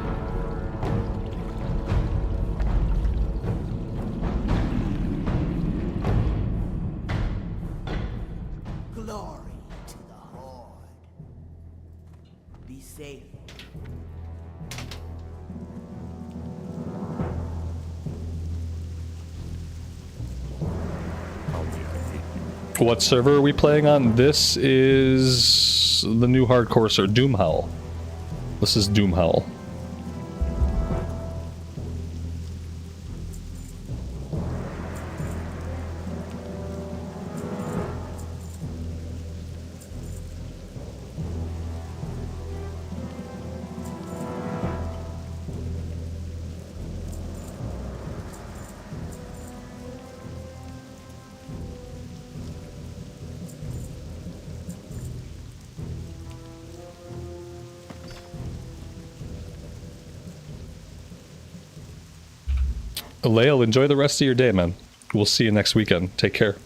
Glory to the Horde. Be safe. What server are we playing on? This is the new hardcore server, Doomhowl. This is Doomhowl. Lael, enjoy the rest of your day, man. We'll see you next weekend. Take care.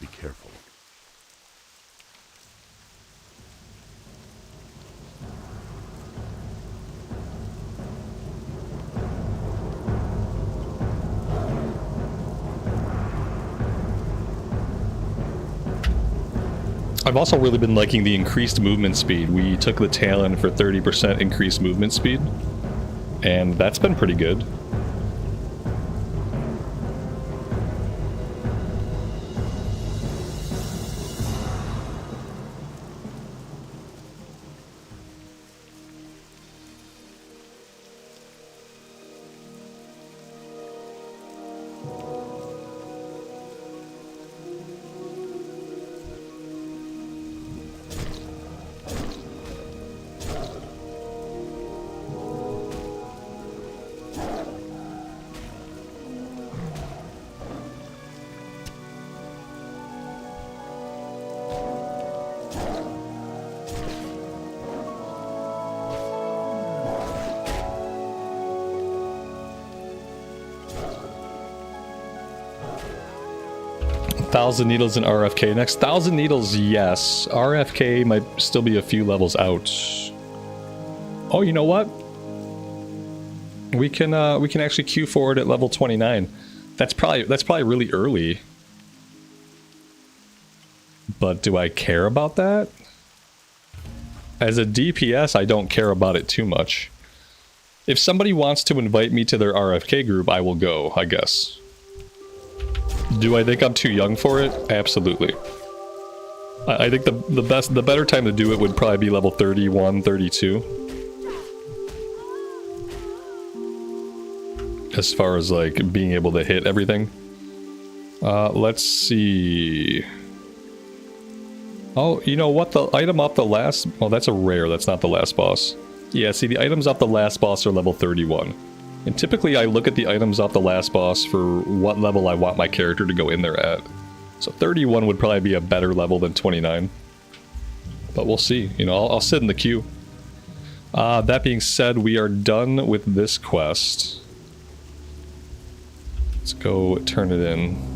Be careful. I've also really been liking the increased movement speed. We took the Talon for 30% increased movement speed, and that's been pretty good. 1,000 needles in RFK. Next 1,000 needles, yes. RFK might still be a few levels out. Oh, you know what? We can actually queue forward at level 29. That's probably really early. But do I care about that? As a DPS, I don't care about it too much. If somebody wants to invite me to their RFK group, I will go, I guess. Do I think I'm too young for it? Absolutely. I think the better time to do it would probably be level 31, 32. As far as like being able to hit everything. Let's see. Oh, you know what? The item off the last... Well, that's a rare. That's not the last boss. Yeah, see, the items off the last boss are level 31. And typically I look at the items off the last boss for what level I want my character to go in there at. So 31 would probably be a better level than 29. But we'll see. You know, I'll sit in the queue. That being said, we are done with this quest. Let's go turn it in.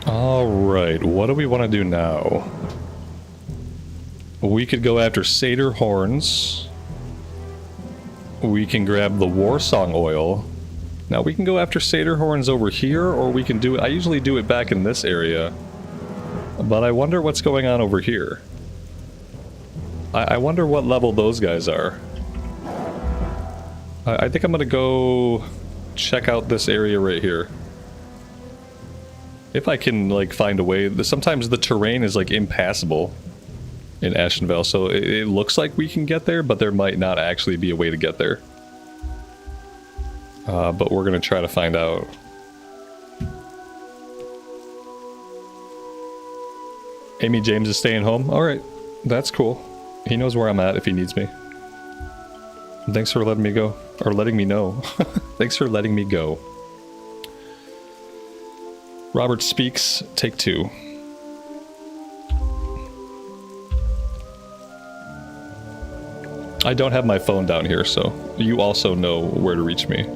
Alright, what do we want to do now? We could go after Satyr Horns. We can grab the Warsong Oil. Now we can go after Satyr Horns over here, or we can do it... I usually do it back in this area. But I wonder what's going on over here. I wonder what level those guys are. I think I'm gonna go check out this area right here. If I can, like, find a way. Sometimes the terrain is, like, impassable in Ashenvale, so it looks like we can get there, but there might not actually be a way to get there. But we're gonna try to find out. Amy James is staying home? Alright, that's cool. He knows where I'm at if he needs me. Thanks for letting me go. Or letting me know. Thanks for letting me go. Robert speaks, take 2. I don't have my phone down here, so you also know where to reach me.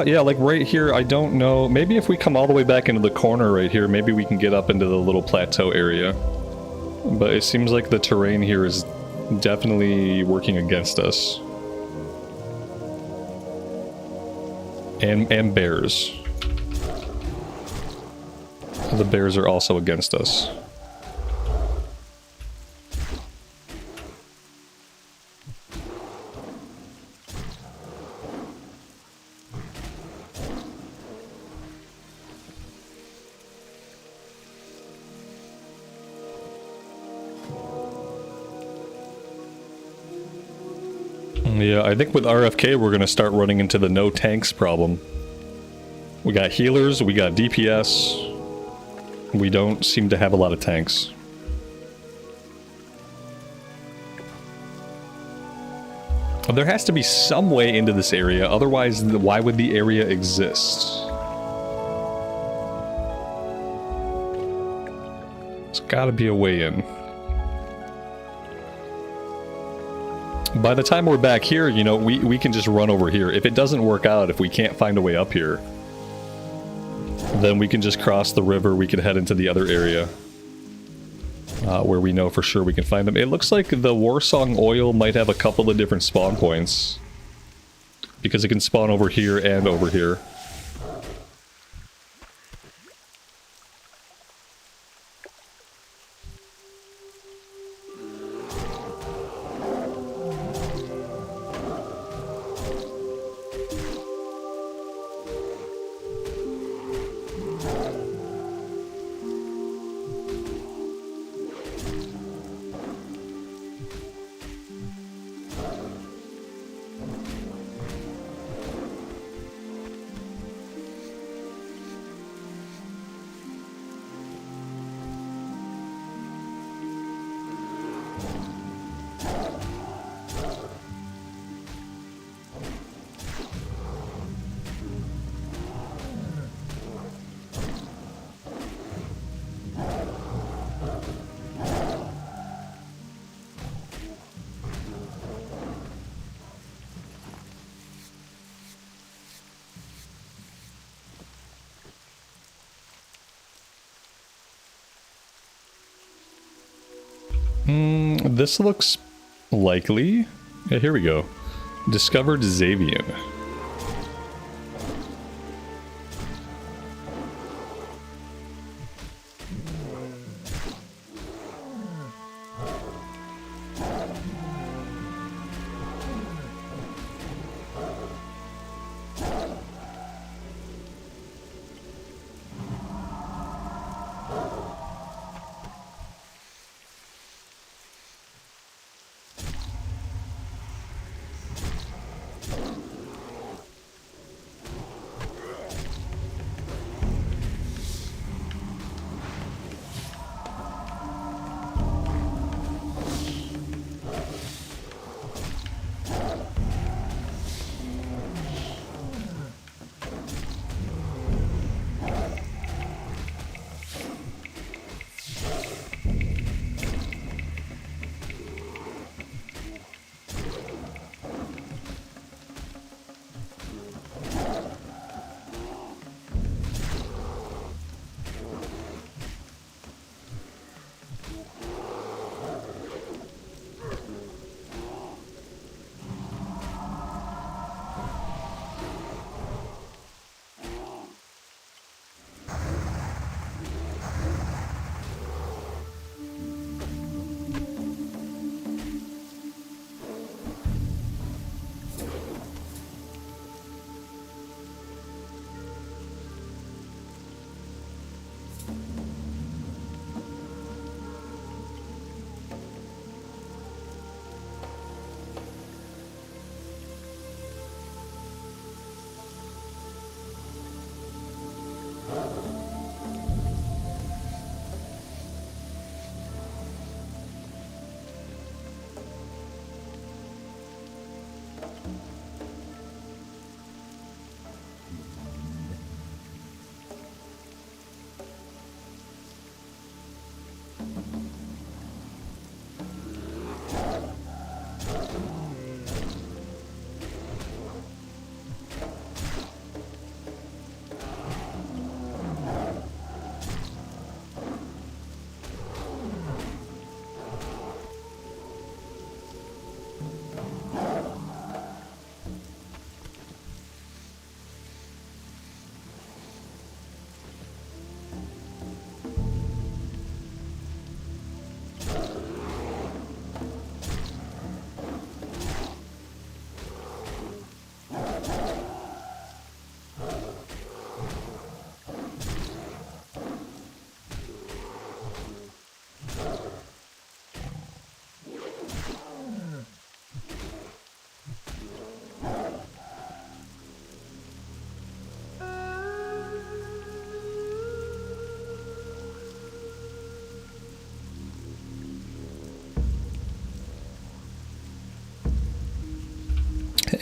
Yeah, like right here, I don't know. Maybe if we come all the way back into the corner right here, maybe we can get up into the little plateau area. But it seems like the terrain here is definitely working against us. And bears. The bears are also against us. Yeah, I think with RFK we're going to start running into the no tanks problem. We got healers, we got DPS. We don't seem to have a lot of tanks. There has to be some way into this area, otherwise why would the area exist? There's gotta be a way in. By the time we're back here, you know, we can just run over here. If it doesn't work out, if we can't find a way up here, then we can just cross the river, we can head into the other area. Where we know for sure we can find them. It looks like the Warsong Oil might have a couple of different spawn points. Because it can spawn over here and over here. this looks likely. Yeah, here we go. Discovered Xavian.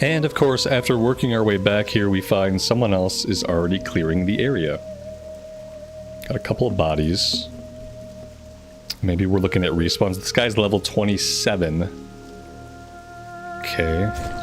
And of course, after working our way back here, we find someone else is already clearing the area. Got a couple of bodies. Maybe we're looking at respawns. This guy's level 27. Okay.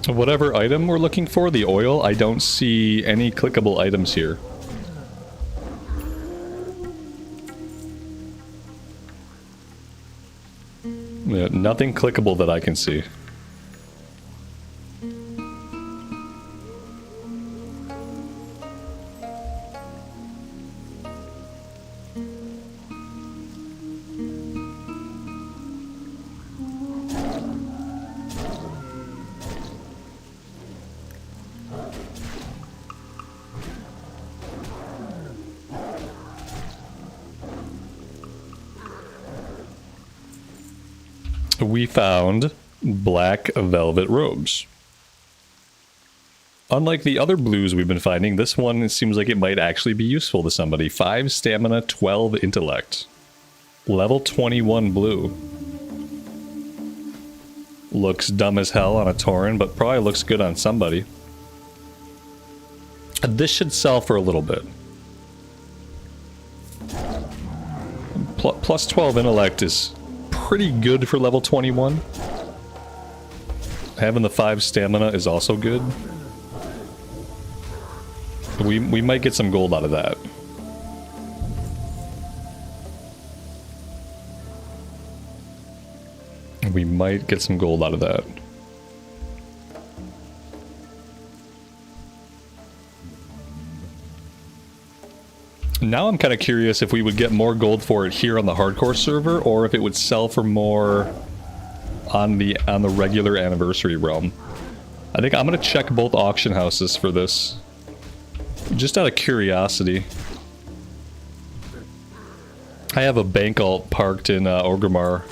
Whatever item we're looking for, the oil, I don't see any clickable items here. Yeah, nothing clickable that I can see. We found black velvet robes. Unlike the other blues we've been finding, this one seems like it might actually be useful to somebody. 5 stamina, 12 intellect. Level 21 blue. Looks dumb as hell on a Tauren, but probably looks good on somebody. This should sell for a little bit. Plus 12 intellect is pretty good for level 21. Having the 5 stamina is also good. We might get some gold out of that. We might get some gold out of that. Now I'm kind of curious if we would get more gold for it here on the hardcore server, or if it would sell for more on the regular anniversary realm. I think I'm gonna check both auction houses for this, just out of curiosity. I have a bank alt parked in Orgrimmar.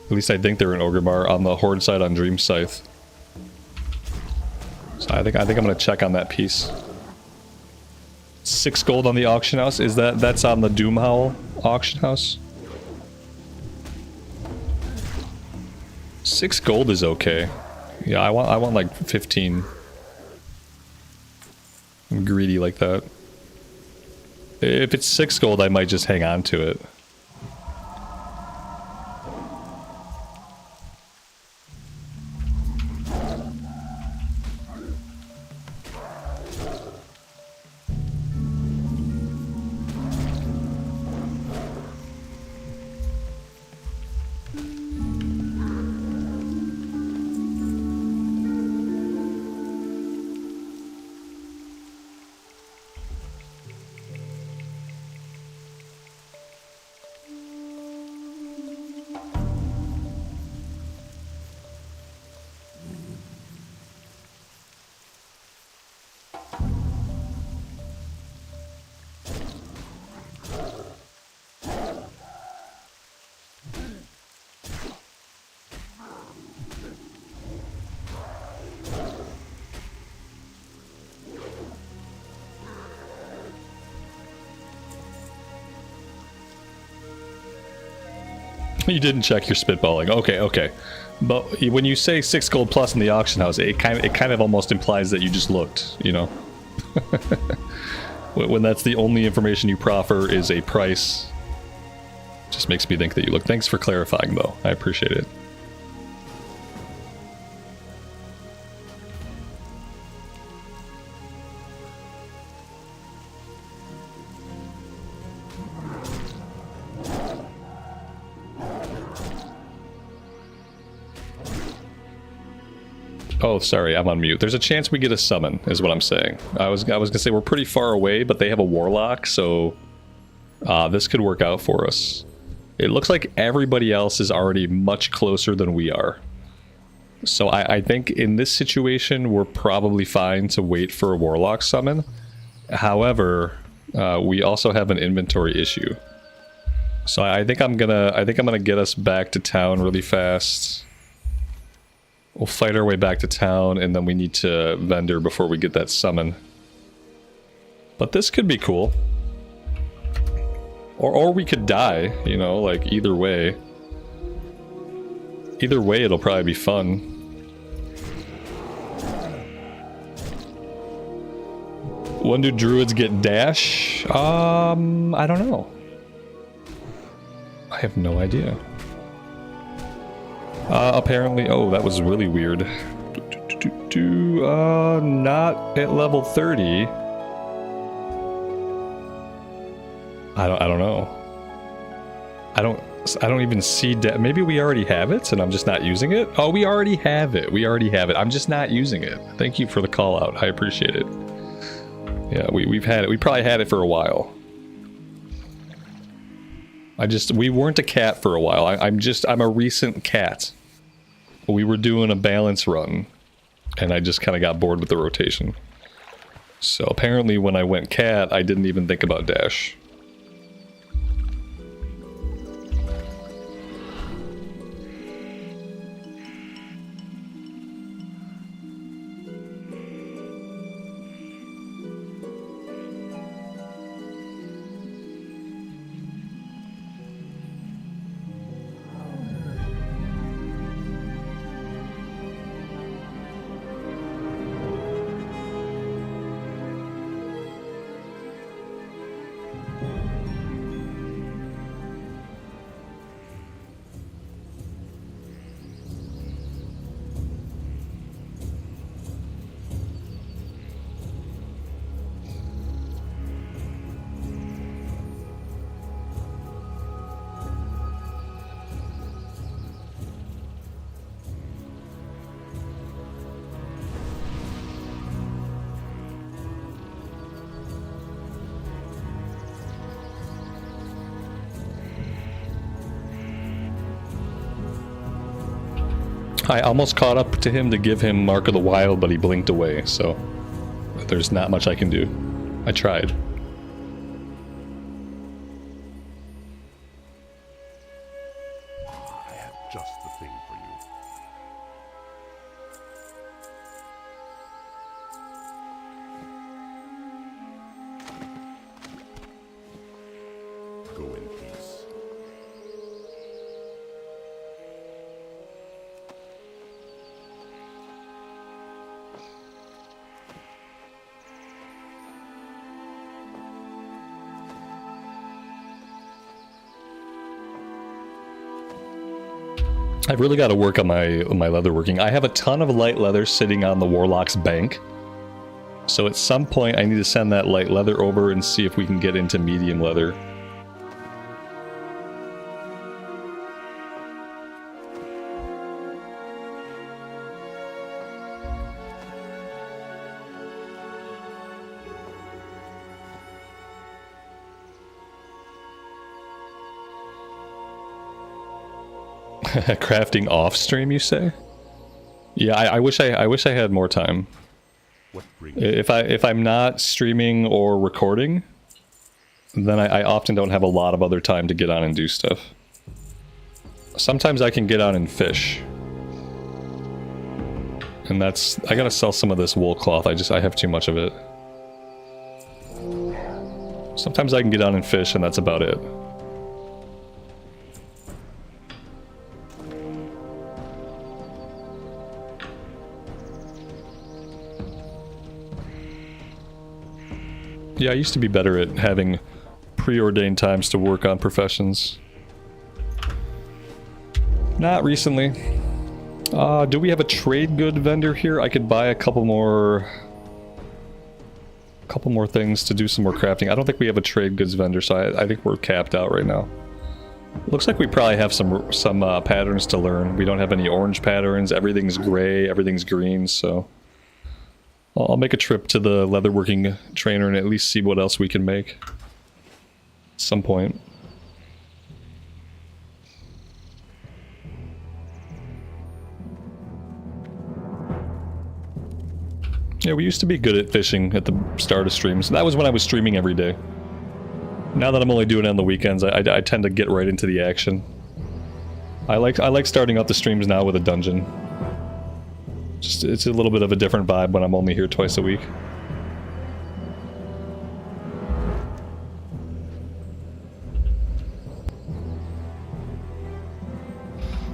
At least I think they're in Orgrimmar on the Horde side on Dream Scythe. So I think I'm gonna check on that piece. 6 gold on the auction house. Is that's on the Doomhowl auction house? 6 gold is okay. Yeah, I want like 15. I'm greedy like that. If it's 6 gold, I might just hang on to it. You didn't check your spitballing. Okay, okay. But when you say 6 gold plus in the auction house, it kind of almost implies that you just looked, you know? When that's the only information you proffer is a price, just makes me think that you look. Thanks for clarifying, though. I appreciate it. Oh, sorry, I'm on mute. There's a chance we get a summon, is what I'm saying. I was gonna say we're pretty far away, but they have a warlock, so this could work out for us. It looks like everybody else is already much closer than we are. So I think in this situation, we're probably fine to wait for a warlock summon. However, we also have an inventory issue. So I think I'm gonna get us back to town really fast. We'll fight our way back to town, and then we need to vendor before we get that summon. But this could be cool. Or we could die, you know, like either way. Either way, it'll probably be fun. When do druids get dash? I don't know. I have no idea. Apparently, oh, that was really weird. Not at level 30. I don't know. I don't even see maybe we already have it and I'm just not using it. Oh, we already have it. We already have it. I'm just not using it. Thank you for the call out. I appreciate it. Yeah, we've had it. We probably had it for a while. We weren't a cat for a while. I'm a recent cat. We were doing a balance run and I just kind of got bored with the rotation. So apparently when I went cat, I didn't even think about dash. I almost caught up to him to give him Mark of the Wild, but he blinked away, so there's not much I can do. I tried. I have just the thing for you. Go in peace. I've really got to work on my leatherworking. I have a ton of light leather sitting on the Warlock's bank. So at some point I need to send that light leather over and see if we can get into medium leather. Crafting off stream, you say? Yeah, I wish I had more time. If I'm not streaming or recording, then I often don't have a lot of other time to get on and do stuff. Sometimes I can get on and fish. And that's, I gotta sell some of this wool cloth, I have too much of it. Sometimes I can get on and fish and that's about it. Yeah, I used to be better at having preordained times to work on professions. Not recently. Do we have a trade good vendor here? I could buy a couple more things to do some more crafting. I don't think we have a trade goods vendor, so I think we're capped out right now. Looks like we probably have some patterns to learn. We don't have any orange patterns. Everything's gray, everything's green, so I'll make a trip to the leatherworking trainer and at least see what else we can make at some point. Yeah, we used to be good at fishing at the start of streams. That was when I was streaming every day. Now that I'm only doing it on the weekends, I tend to get right into the action. I like starting out the streams now with a dungeon. Just, it's a little bit of a different vibe when I'm only here twice a week.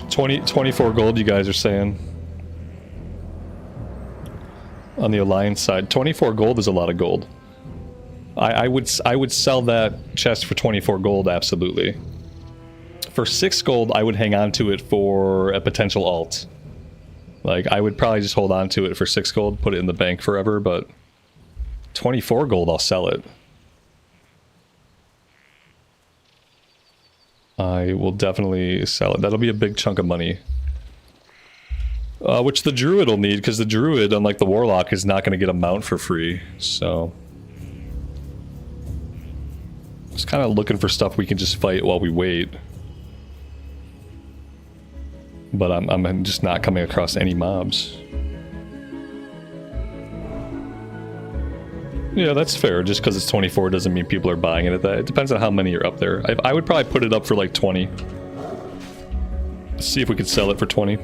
$24 gold, you guys are saying. On the Alliance side. 24 gold is a lot of gold. I would sell that chest for 24 gold, absolutely. For 6 gold, I would hang on to it for a potential alt. Like, I would probably just hold on to it for 6 gold, put it in the bank forever, but 24 gold, I'll sell it. I will definitely sell it. That'll be a big chunk of money. Which the Druid will need, because the Druid, unlike the Warlock, is not going to get a mount for free, so... Just kind of looking for stuff we can just fight while we wait. But I'm just not coming across any mobs. Yeah, that's fair. Just because it's 24 doesn't mean people are buying it at that. It depends on how many are up there. I would probably put it up for like 20. Let's see if we could sell it for 20.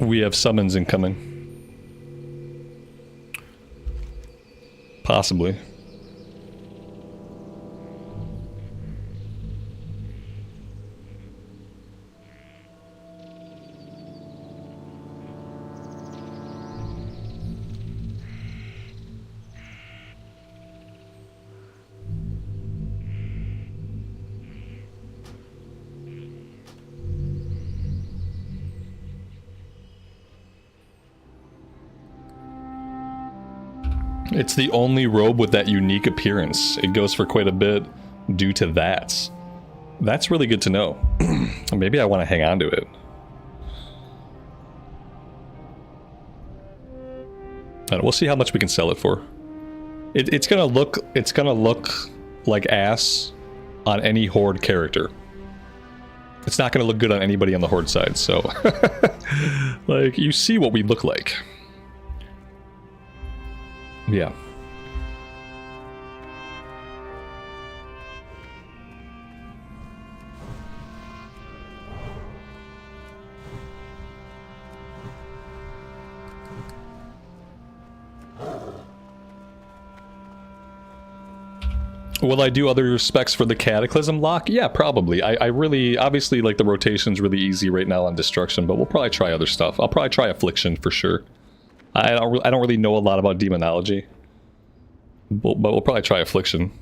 We have summons incoming. Possibly. It's the only robe with that unique appearance. It goes for quite a bit due to that. That's really good to know. Maybe I want to hang on to it. And we'll see how much we can sell it for. It's gonna look like ass on any Horde character. It's not gonna look good on anybody on the Horde side, so like, you see what we look like. Yeah. Will I do other specs for the Cataclysm lock? Yeah, probably. I really, obviously, like, the rotation's really easy right now on Destruction, but we'll probably try other stuff. I'll probably try Affliction for sure. I don't really know a lot about Demonology, but we'll probably try Affliction.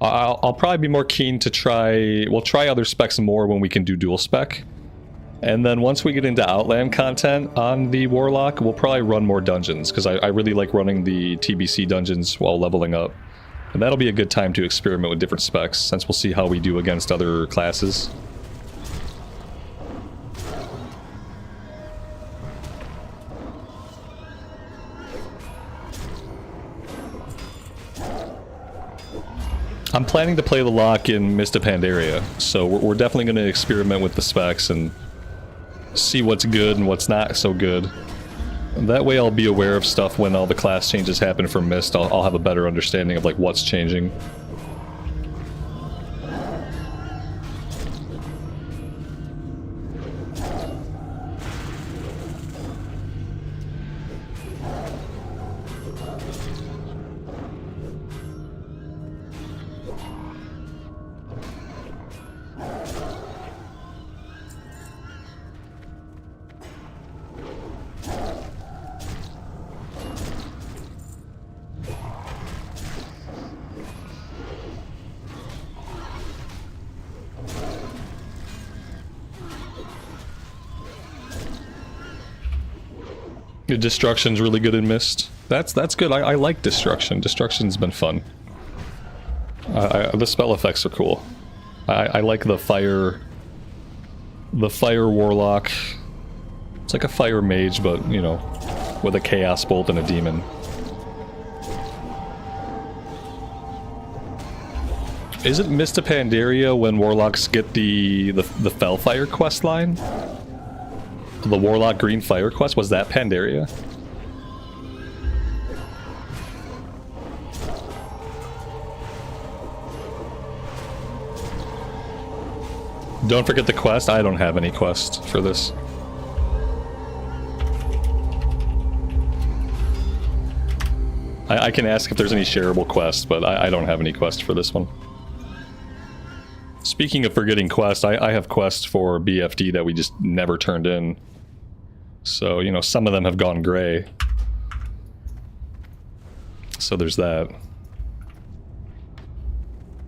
I'll probably be more keen to try... We'll try other specs more when we can do dual spec. And then once we get into Outland content on the Warlock, we'll probably run more dungeons, because I really like running the TBC dungeons while leveling up. And that'll be a good time to experiment with different specs, since we'll see how we do against other classes. I'm planning to play the lock in Mist of Pandaria, so we're definitely going to experiment with the specs and see what's good and what's not so good. And that way I'll be aware of stuff when all the class changes happen for Mist. I'll have a better understanding of like what's changing. Destruction's really good in Mist. That's good. I like Destruction. Destruction's been fun. The spell effects are cool. I like the fire Warlock. It's like a fire mage, but, you know, with a chaos bolt and a demon. Is it Mista Pandaria when Warlocks get the Fellfire quest line? The Warlock Green Fire quest? Was that Pandaria? Don't forget the quest. I don't have any quest for this. I can ask if there's any shareable quests, but I don't have any quest for this one. Speaking of forgetting quest, I have quests for BFD that we just never turned in. So, you know, some of them have gone gray. So there's that.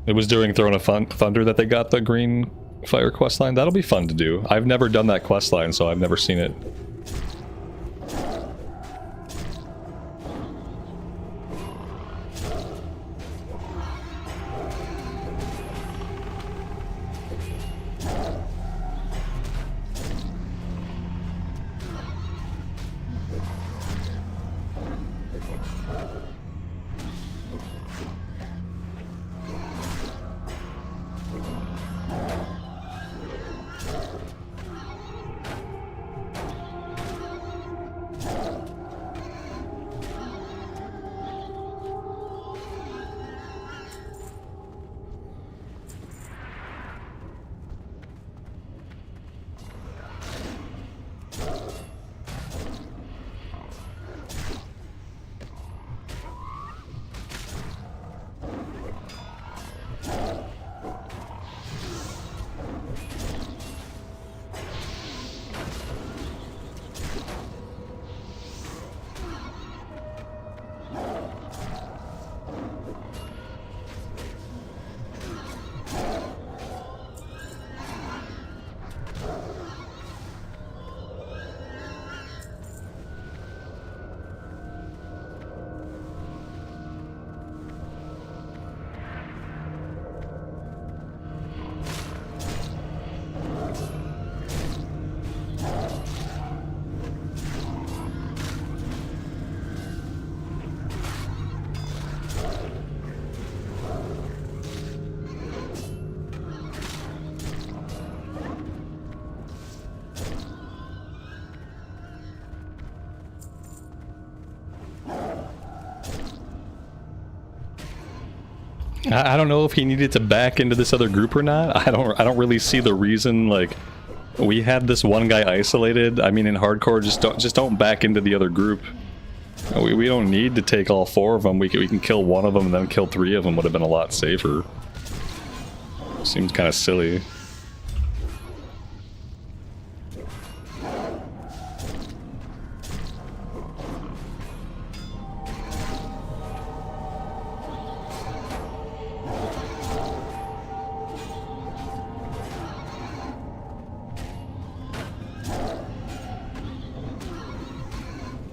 It was during Throne of Thunder that they got the green fire quest line. That'll be fun to do. I've never done that quest line, so I've never seen it. I don't know if he needed to back into this other group or not. I don't really see the reason. Like, we had this one guy isolated. I mean, in hardcore, just don't back into the other group. We don't need to take all four of them. We can kill one of them and then kill three of them. Would have been a lot safer. Seems kind of silly.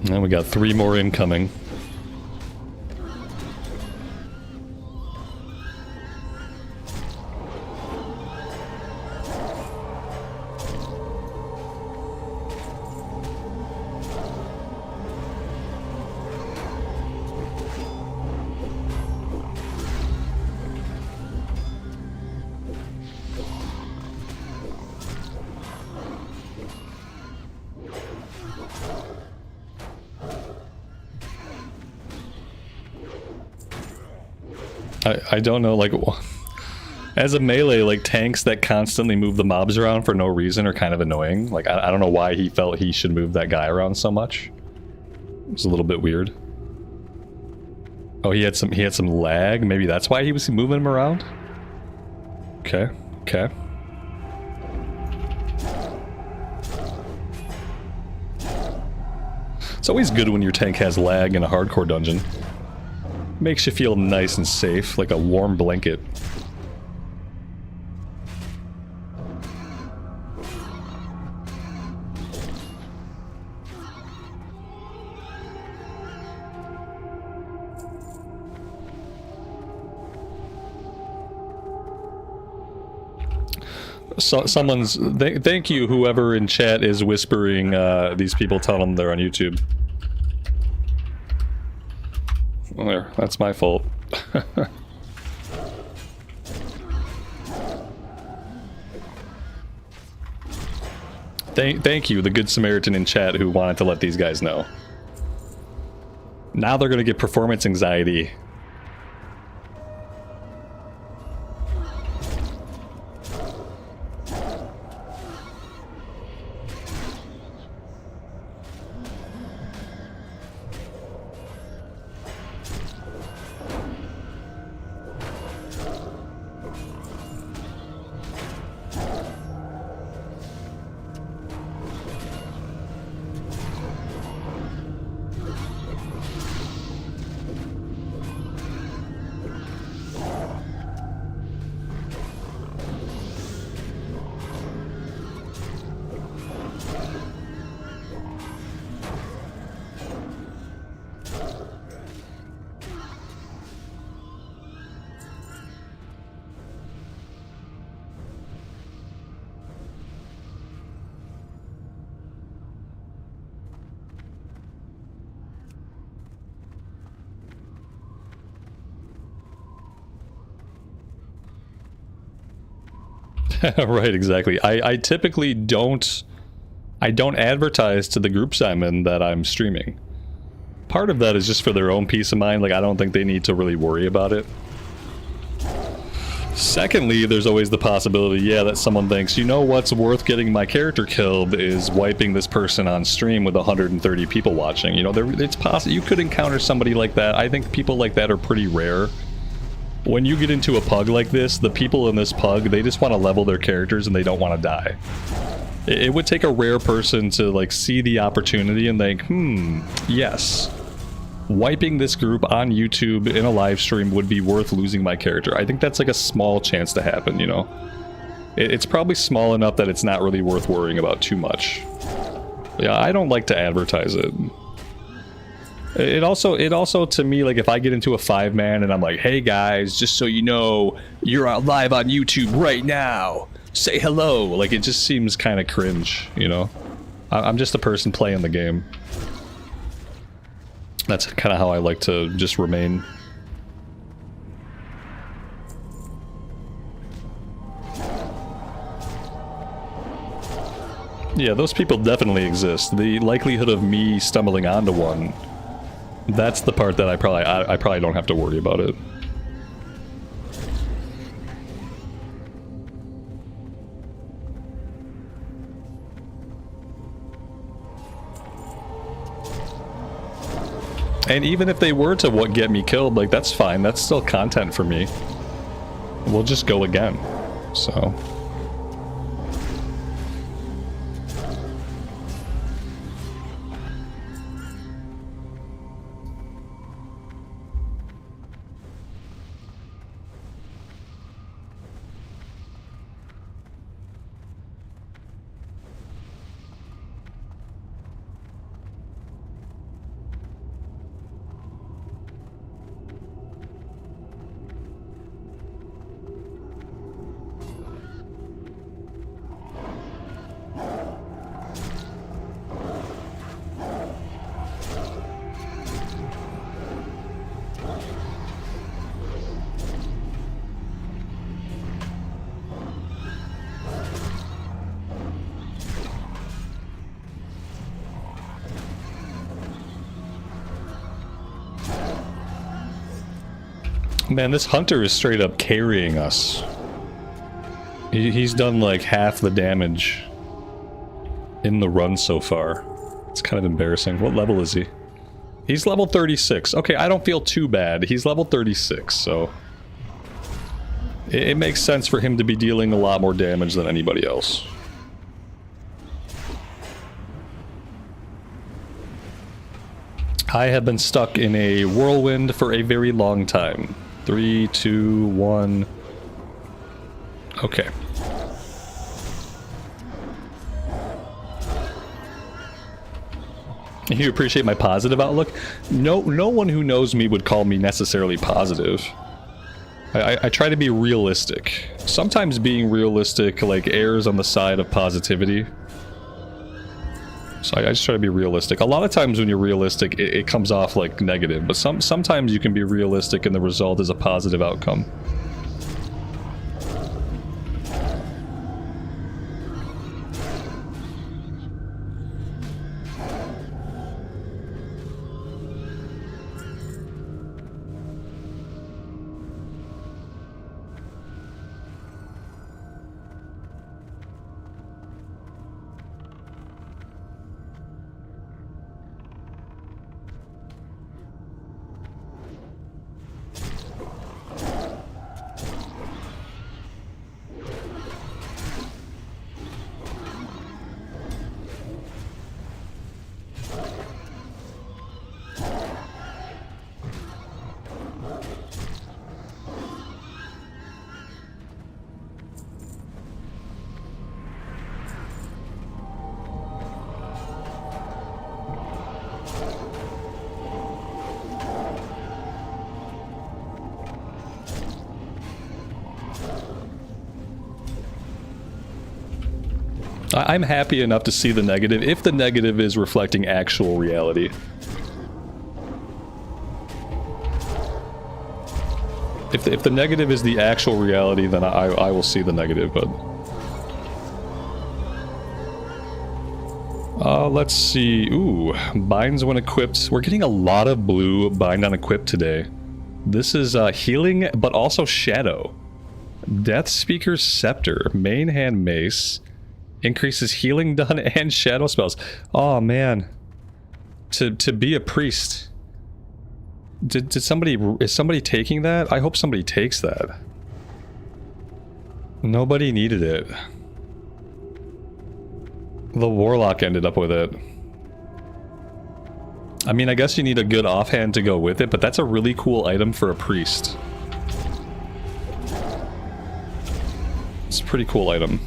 And we got 3 more incoming. I don't know, like, as a melee, like, tanks that constantly move the mobs around for no reason are kind of annoying. Like, I don't know why he felt he should move that guy around so much. It's a little bit weird. Oh, he had some lag? Maybe that's why he was moving him around? Okay, okay. It's always good when your tank has lag in a hardcore dungeon. Makes you feel nice and safe, like a warm blanket. So, thank you, whoever in chat is whispering these people, tell them they're on YouTube. Well, there, that's my fault. Thank you, the Good Samaritan in chat who wanted to let these guys know. Now they're going to get performance anxiety. Right, exactly. I typically don't advertise to the groups I'm in that I'm streaming. Part of that is just for their own peace of mind. Like, I don't think they need to really worry about it. Secondly, there's always the possibility, yeah, that someone thinks, you know what's worth getting my character killed is wiping this person on stream with 130 people watching. You know, it's possible you could encounter somebody like that. I think people like that are pretty rare. When you get into a pug like this, the people in this pug, they just want to level their characters and they don't want to die. It would take a rare person to, like, see the opportunity and think, yes, wiping this group on YouTube in a live stream would be worth losing my character. I think that's like a small chance to happen, you know? It's probably small enough that it's not really worth worrying about too much. Yeah, I don't like to advertise it. It also, to me, like, if I get into a 5-man and I'm like, hey guys, just so you know, you're live on YouTube right now, say hello, like, it just seems kind of cringe, you know? I'm just a person playing the game. That's kind of how I like to just remain. Yeah, those people definitely exist. The likelihood of me stumbling onto one, that's the part that I probably don't have to worry about it. And even if they were to get me killed, like, that's fine. That's still content for me. We'll just go again. So... Man, this hunter is straight up carrying us. He's done like half the damage in the run so far. It's kind of embarrassing. What level is he? He's level 36. Okay, I don't feel too bad. He's level 36, so... It makes sense for him to be dealing a lot more damage than anybody else. I have been stuck in a whirlwind for a very long time. 3, 2, 1... Okay. You appreciate my positive outlook? No one who knows me would call me necessarily positive. I try to be realistic. Sometimes being realistic, like, errs on the side of positivity. So I just try to be realistic. A lot of times when you're realistic, it comes off like negative, but sometimes you can be realistic and the result is a positive outcome. I'm happy enough to see the negative, if the negative is reflecting actual reality. If the negative is the actual reality, then I will see the negative, but... let's see. Ooh, binds when equipped. We're getting a lot of blue bind on equip today. This is healing, but also shadow. Death Speaker's Scepter, main hand mace, increases healing done and shadow spells. Oh man, to be a priest. Did somebody, is somebody taking that? I hope somebody takes that. Nobody needed it. The warlock ended up with it. I mean, I guess you need a good offhand to go with it, but that's a really cool item for a priest. It's a pretty cool item.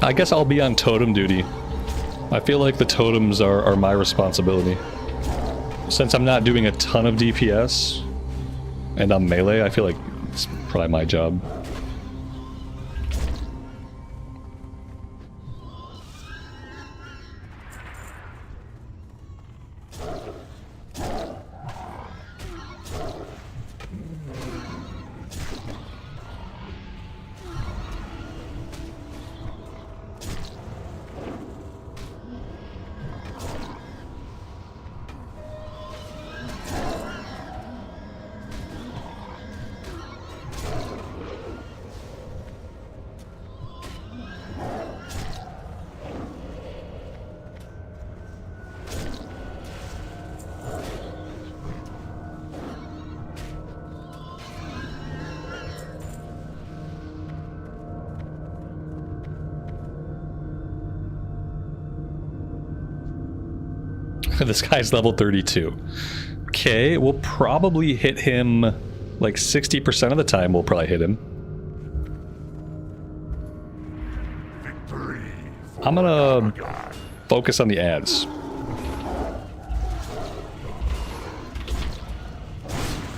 I guess I'll be on totem duty. I feel like the totems are my responsibility. Since I'm not doing a ton of DPS, and I'm melee, I feel like it's probably my job. This guy's level 32. Okay, we'll probably hit him like 60% of the time. We'll probably hit him. Victory. I'm gonna focus on the ads.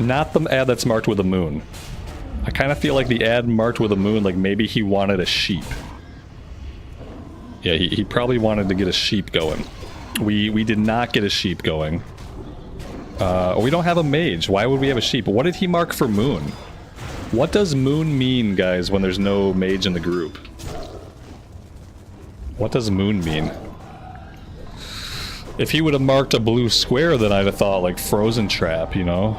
Not the ad that's marked with a moon. I kind of feel like the ad marked with a moon, like maybe he wanted a sheep. Yeah, he probably wanted to get a sheep going. We did not get a sheep going. We don't have a mage. Why would we have a sheep? What did he mark for moon? What does moon mean, guys, when there's no mage in the group? What does moon mean? If he would have marked a blue square, then I'd have thought, like, frozen trap, you know?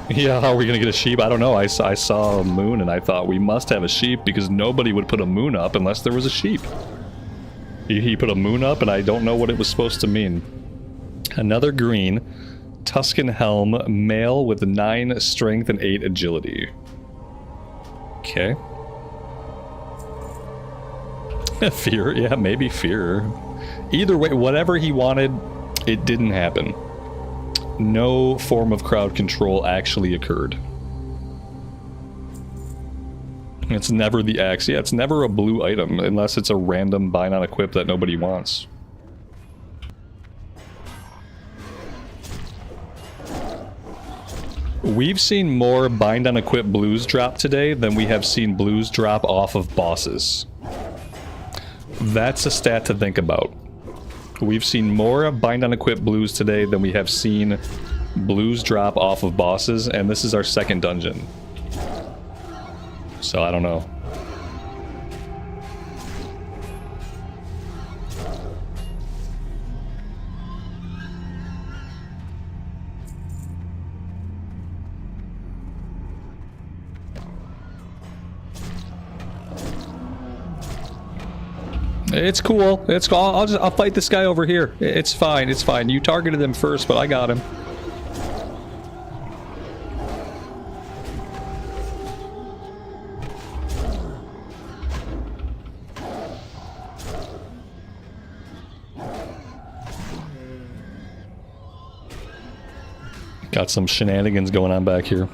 Yeah, how are we gonna get a sheep? I don't know. I saw a moon and I thought we must have a sheep because nobody would put a moon up unless there was a sheep. He put a moon up and I don't know what it was supposed to mean. Another green. Tuscan Helm, male with 9 strength and 8 agility. Okay. Fear, yeah, maybe fear. Either way, whatever he wanted, it didn't happen. No form of crowd control actually occurred. It's never the axe. Yeah, it's never a blue item unless it's a random bind on equip that nobody wants. We've seen more bind on equip blues drop today than we have seen blues drop off of bosses. That's a stat to think about. We've seen more bind on equip blues today than we have seen blues drop off of bosses, and this is our second dungeon. So I don't know. It's cool. It's cool. I'll fight this guy over here. It's fine. It's fine. You targeted him first, but I got him. Got some shenanigans going on back here.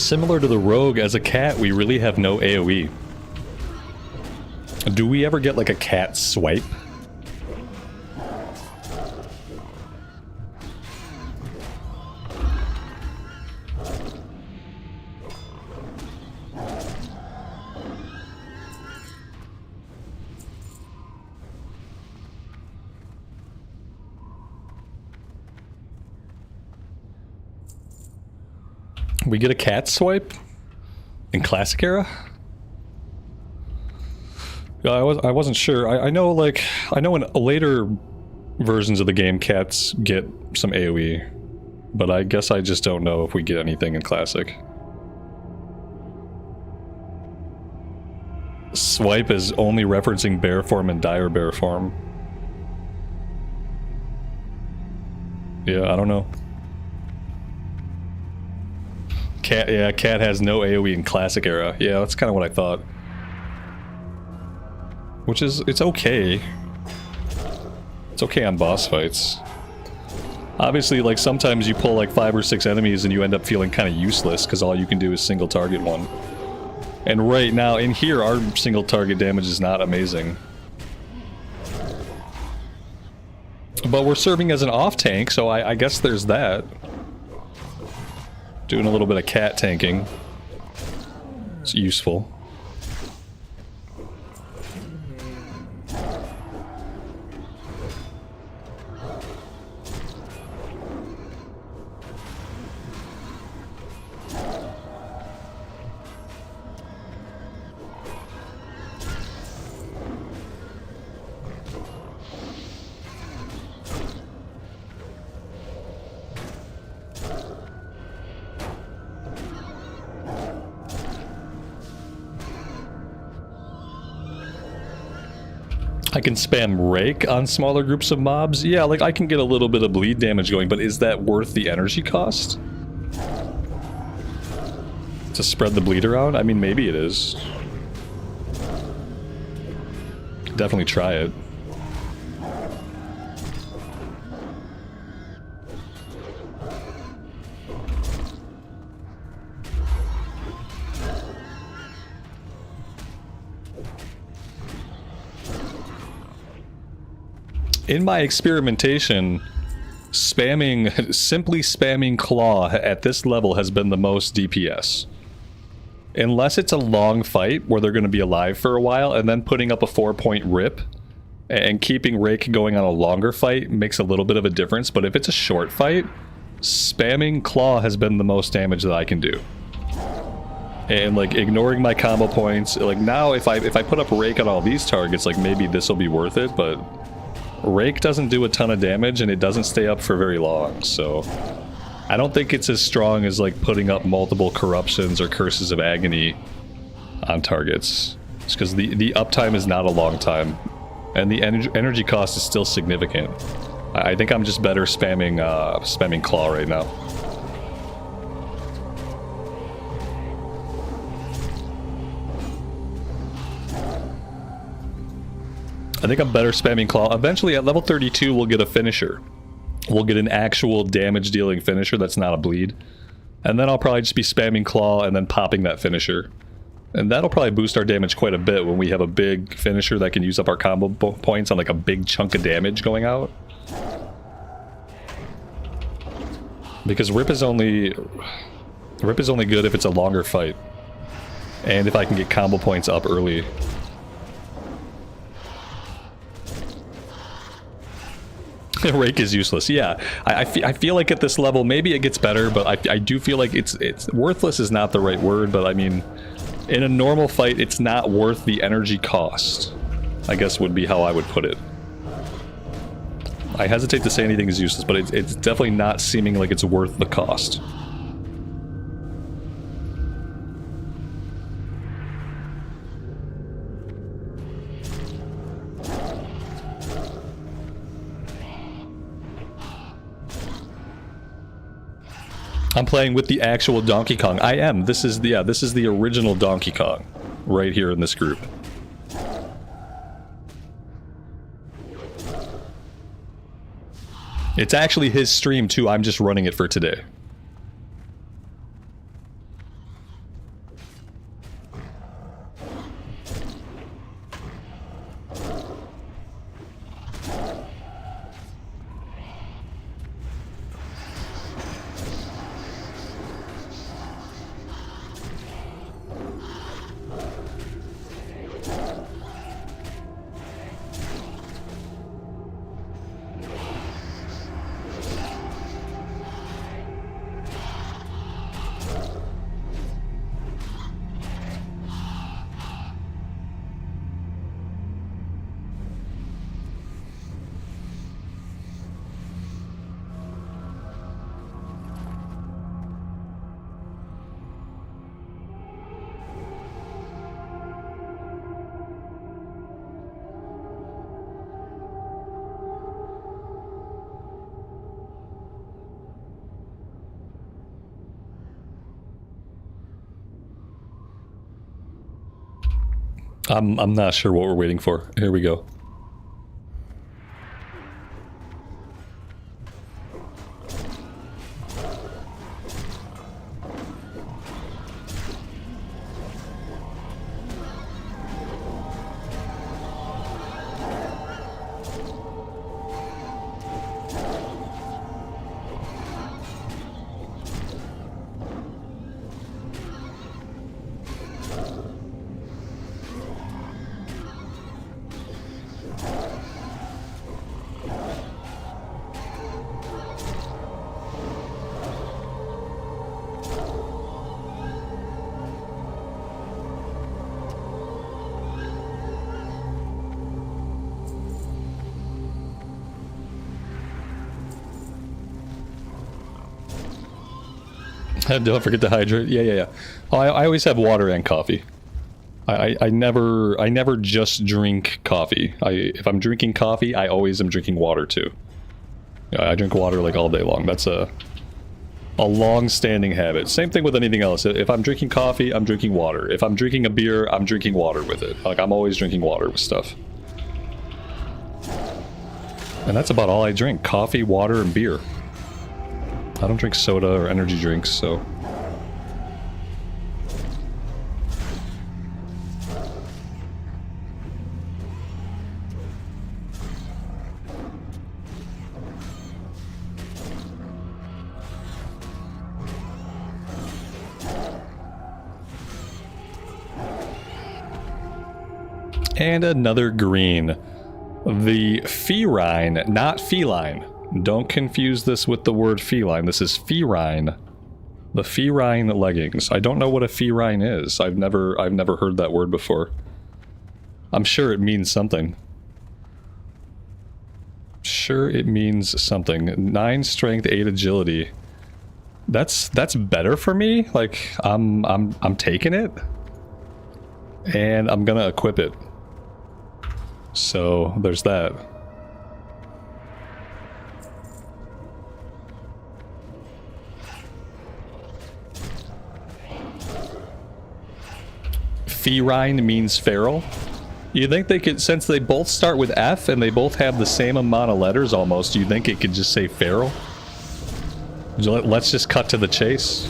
Similar to the rogue, as a cat, we really have no AoE. Do we ever get like a cat swipe? We get a cat swipe in classic era? Yeah, I wasn't sure. I know, like, I know in later versions of the game cats get some AoE, but I guess I just don't know if we get anything in classic. Swipe is only referencing bear form and dire bear form. Yeah, I don't know. Cat, yeah, cat has no AoE in classic era. Yeah, that's kind of what I thought. Which is, it's okay. It's okay on boss fights. Obviously, like, sometimes you pull like 5 or 6 enemies and you end up feeling kind of useless because all you can do is single target one. And right now, in here, our single target damage is not amazing. But we're serving as an off tank, so I guess there's that. Doing a little bit of cat tanking. It's useful. I can spam Rake on smaller groups of mobs. Yeah, like I can get a little bit of bleed damage going, but is that worth the energy cost? To spread the bleed around? I mean, maybe it is. Definitely try it. In my experimentation, simply spamming Claw at this level has been the most DPS. Unless it's a long fight where they're going to be alive for a while, and then putting up a 4-point rip and keeping Rake going on a longer fight makes a little bit of a difference, but if it's a short fight, spamming Claw has been the most damage that I can do. And like ignoring my combo points, like now if I put up Rake on all these targets, like maybe this will be worth it, but Rake doesn't do a ton of damage and it doesn't stay up for very long, so I don't think it's as strong as like putting up multiple corruptions or curses of agony on targets. It's because the uptime is not a long time and the energy cost is still significant. I think I'm just better spamming Claw right now. I think I'm better spamming Claw. Eventually at level 32 we'll get a finisher. We'll get an actual damage dealing finisher that's not a bleed. And then I'll probably just be spamming Claw and then popping that finisher. And that'll probably boost our damage quite a bit when we have a big finisher that can use up our combo points on like a big chunk of damage going out. Because Rip is only good if it's a longer fight. And if I can get combo points up early. Rake is useless. Yeah, I feel like at this level maybe it gets better, but I do feel like it's worthless is not the right word, but I mean in a normal fight it's not worth the energy cost, I guess would be how I would put it. I hesitate to say anything is useless, but it's definitely not seeming like it's worth the cost. I'm playing with the actual Donkey Kong. I am. This is the original Donkey Kong right here in this group. It's actually his stream too. I'm just running it for today. I'm not sure what we're waiting for. Here we go. Don't forget to hydrate. Yeah. Oh, I always have water and coffee. I never just drink coffee. If I'm drinking coffee, I always am drinking water too. I drink water like all day long. That's a long-standing habit. Same thing with anything else. If I'm drinking coffee, I'm drinking water. If I'm drinking a beer, I'm drinking water with it. Like, I'm always drinking water with stuff. And that's about all I drink. Coffee, water, and beer. I don't drink soda or energy drinks, so... And another green. The feline, not feline. Don't confuse this with the word feline. This is feline. The feline leggings. I don't know what a feline is. I've never heard that word before. I'm sure it means something. Sure it means something. 9 strength, 8 agility. That's better for me. Like, I'm taking it. And I'm gonna equip it. So there's that. Feline means feral. You think they could, since they both start with F and they both have the same amount of letters almost, you think it could just say feral? Let's just cut to the chase.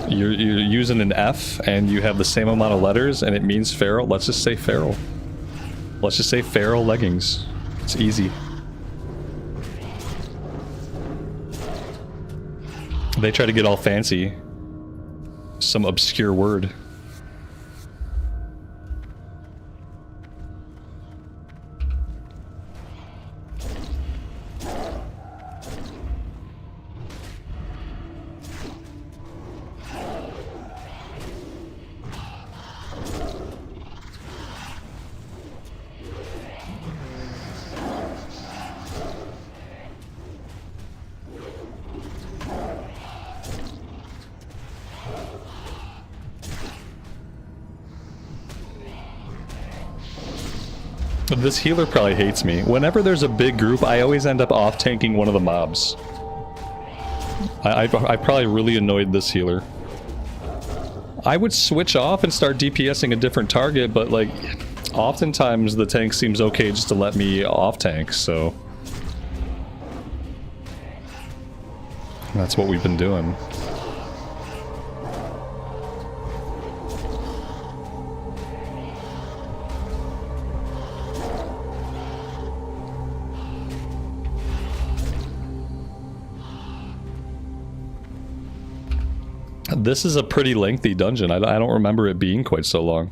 You're using an F and you have the same amount of letters and it means feral. Let's just say feral. Let's just say feral leggings. It's easy. They try to get all fancy. Some obscure word. This healer probably hates me. Whenever there's a big group, I always end up off-tanking one of the mobs. I probably really annoyed this healer. I would switch off and start DPSing a different target, but like, oftentimes the tank seems okay just to let me off-tank, so... That's what we've been doing. This is a pretty lengthy dungeon. I don't remember it being quite so long.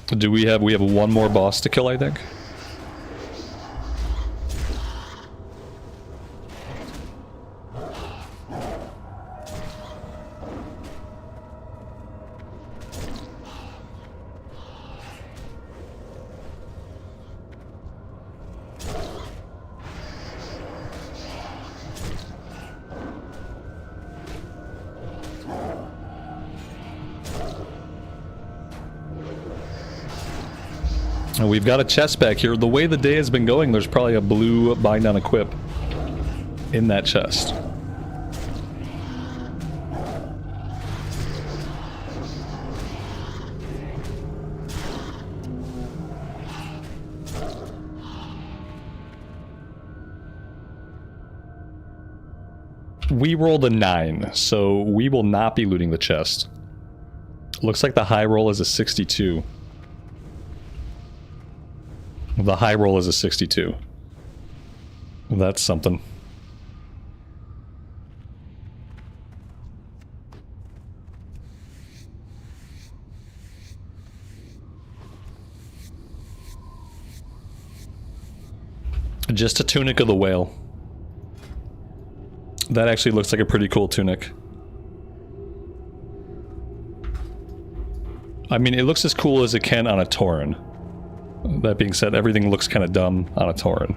Do we have one more boss to kill, I think? We've got a chest back here. The way the day has been going, there's probably a blue bind on equip. in that chest. We rolled a 9, so we will not be looting the chest. Looks like the high roll is a 62. The high roll is a 62. That's something. Just a tunic of the whale. That actually looks like a pretty cool tunic. I mean, it looks as cool as it can on a Tauren. That being said, everything looks kind of dumb on a Tauren.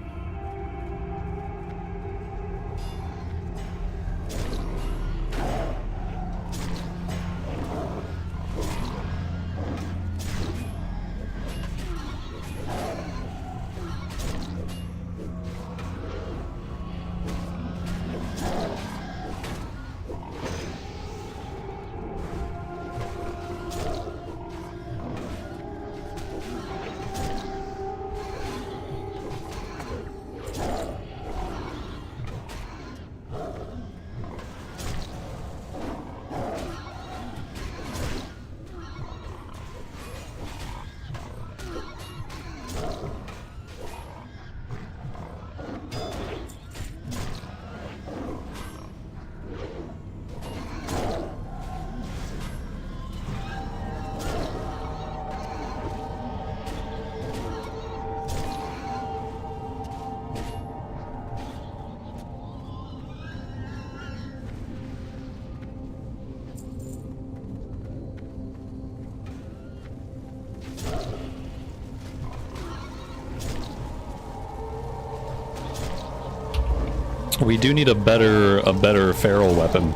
We do need a better feral weapon.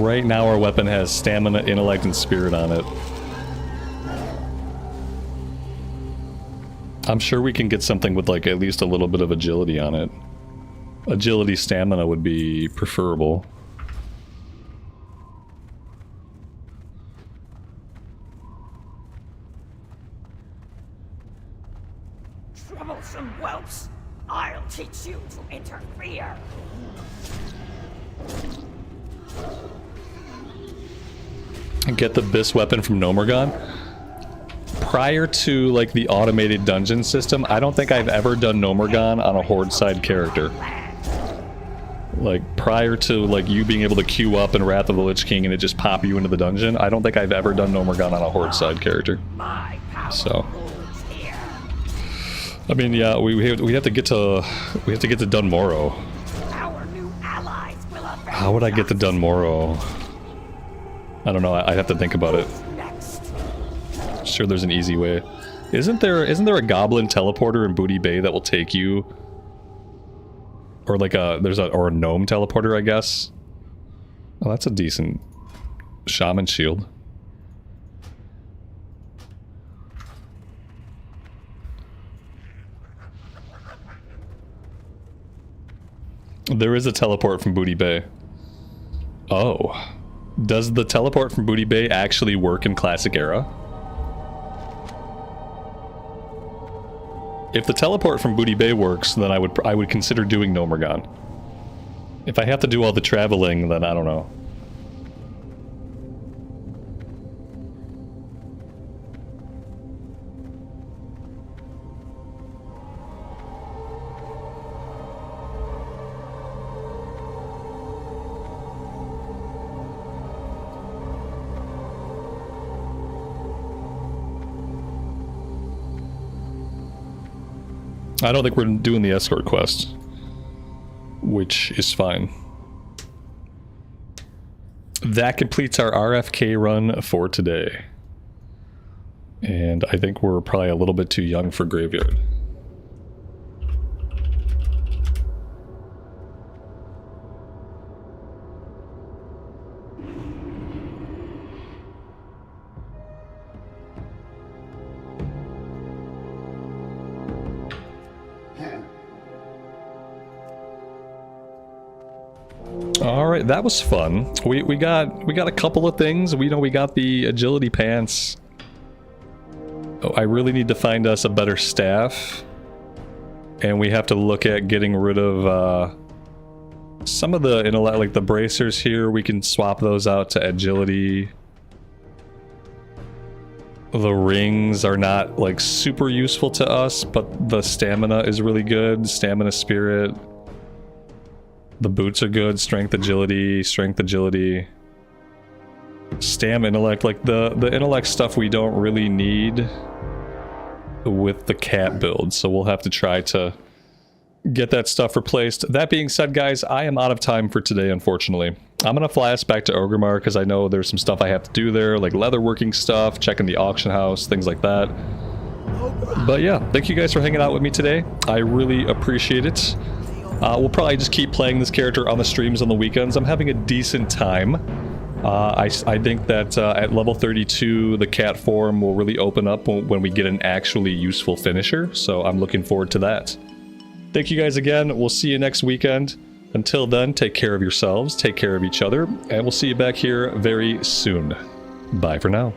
Right now our weapon has stamina, intellect, and spirit on it. I'm sure we can get something with like at least a little bit of agility on it. Agility, stamina would be preferable. Troublesome whelps! I'll teach you to interfere! Get the Bis weapon from Nomergon. Prior to like the automated dungeon system, I don't think I've ever done Nomergon on a Horde side character. Like prior to like you being able to queue up in Wrath of the Lich King and it just pop you into the dungeon, I don't think I've ever done Nomergon on a Horde side character. So I mean, yeah, we have to get to Dunmorrow. Our new allies will avenge How would I get to Dunmorrow? I don't know. I'd have to think about it. next. Sure, there's an easy way. Isn't there a goblin teleporter in Booty Bay that will take you? Or like a gnome teleporter, I guess. Oh, that's a decent shaman shield. There is a teleport from Booty Bay. Oh. Does the teleport from Booty Bay actually work in Classic Era? If the teleport from Booty Bay works, then I would consider doing Nomergon. If I have to do all the traveling, then I don't know. I don't think we're doing the escort quest, which is fine. That completes our RFK run for today. And I think we're probably a little bit too young for Graveyard. All right, that was fun. We got a couple of things. We know we got the agility pants. Oh, I really need to find us a better staff, and we have to look at getting rid of some of the intellect, like the bracers here. We can swap those out to agility. The rings are not like super useful to us, but the stamina is really good. Stamina, spirit. The boots are good. Strength, agility, stam, intellect. Like the intellect stuff we don't really need with the cat build, so we'll have to try to get that stuff replaced. That being said, guys, I am out of time for today, unfortunately. I'm gonna fly us back to Orgrimmar because I know there's some stuff I have to do there, like leatherworking stuff, checking the auction house, things like that. But yeah, thank you guys for hanging out with me today. I really appreciate it. We'll probably just keep playing this character on the streams on the weekends. I'm having a decent time. I think that at level 32, the cat form will really open up when we get an actually useful finisher, so I'm looking forward to that. Thank you guys again. We'll see you next weekend. Until then, take care of yourselves, take care of each other, and we'll see you back here very soon. Bye for now.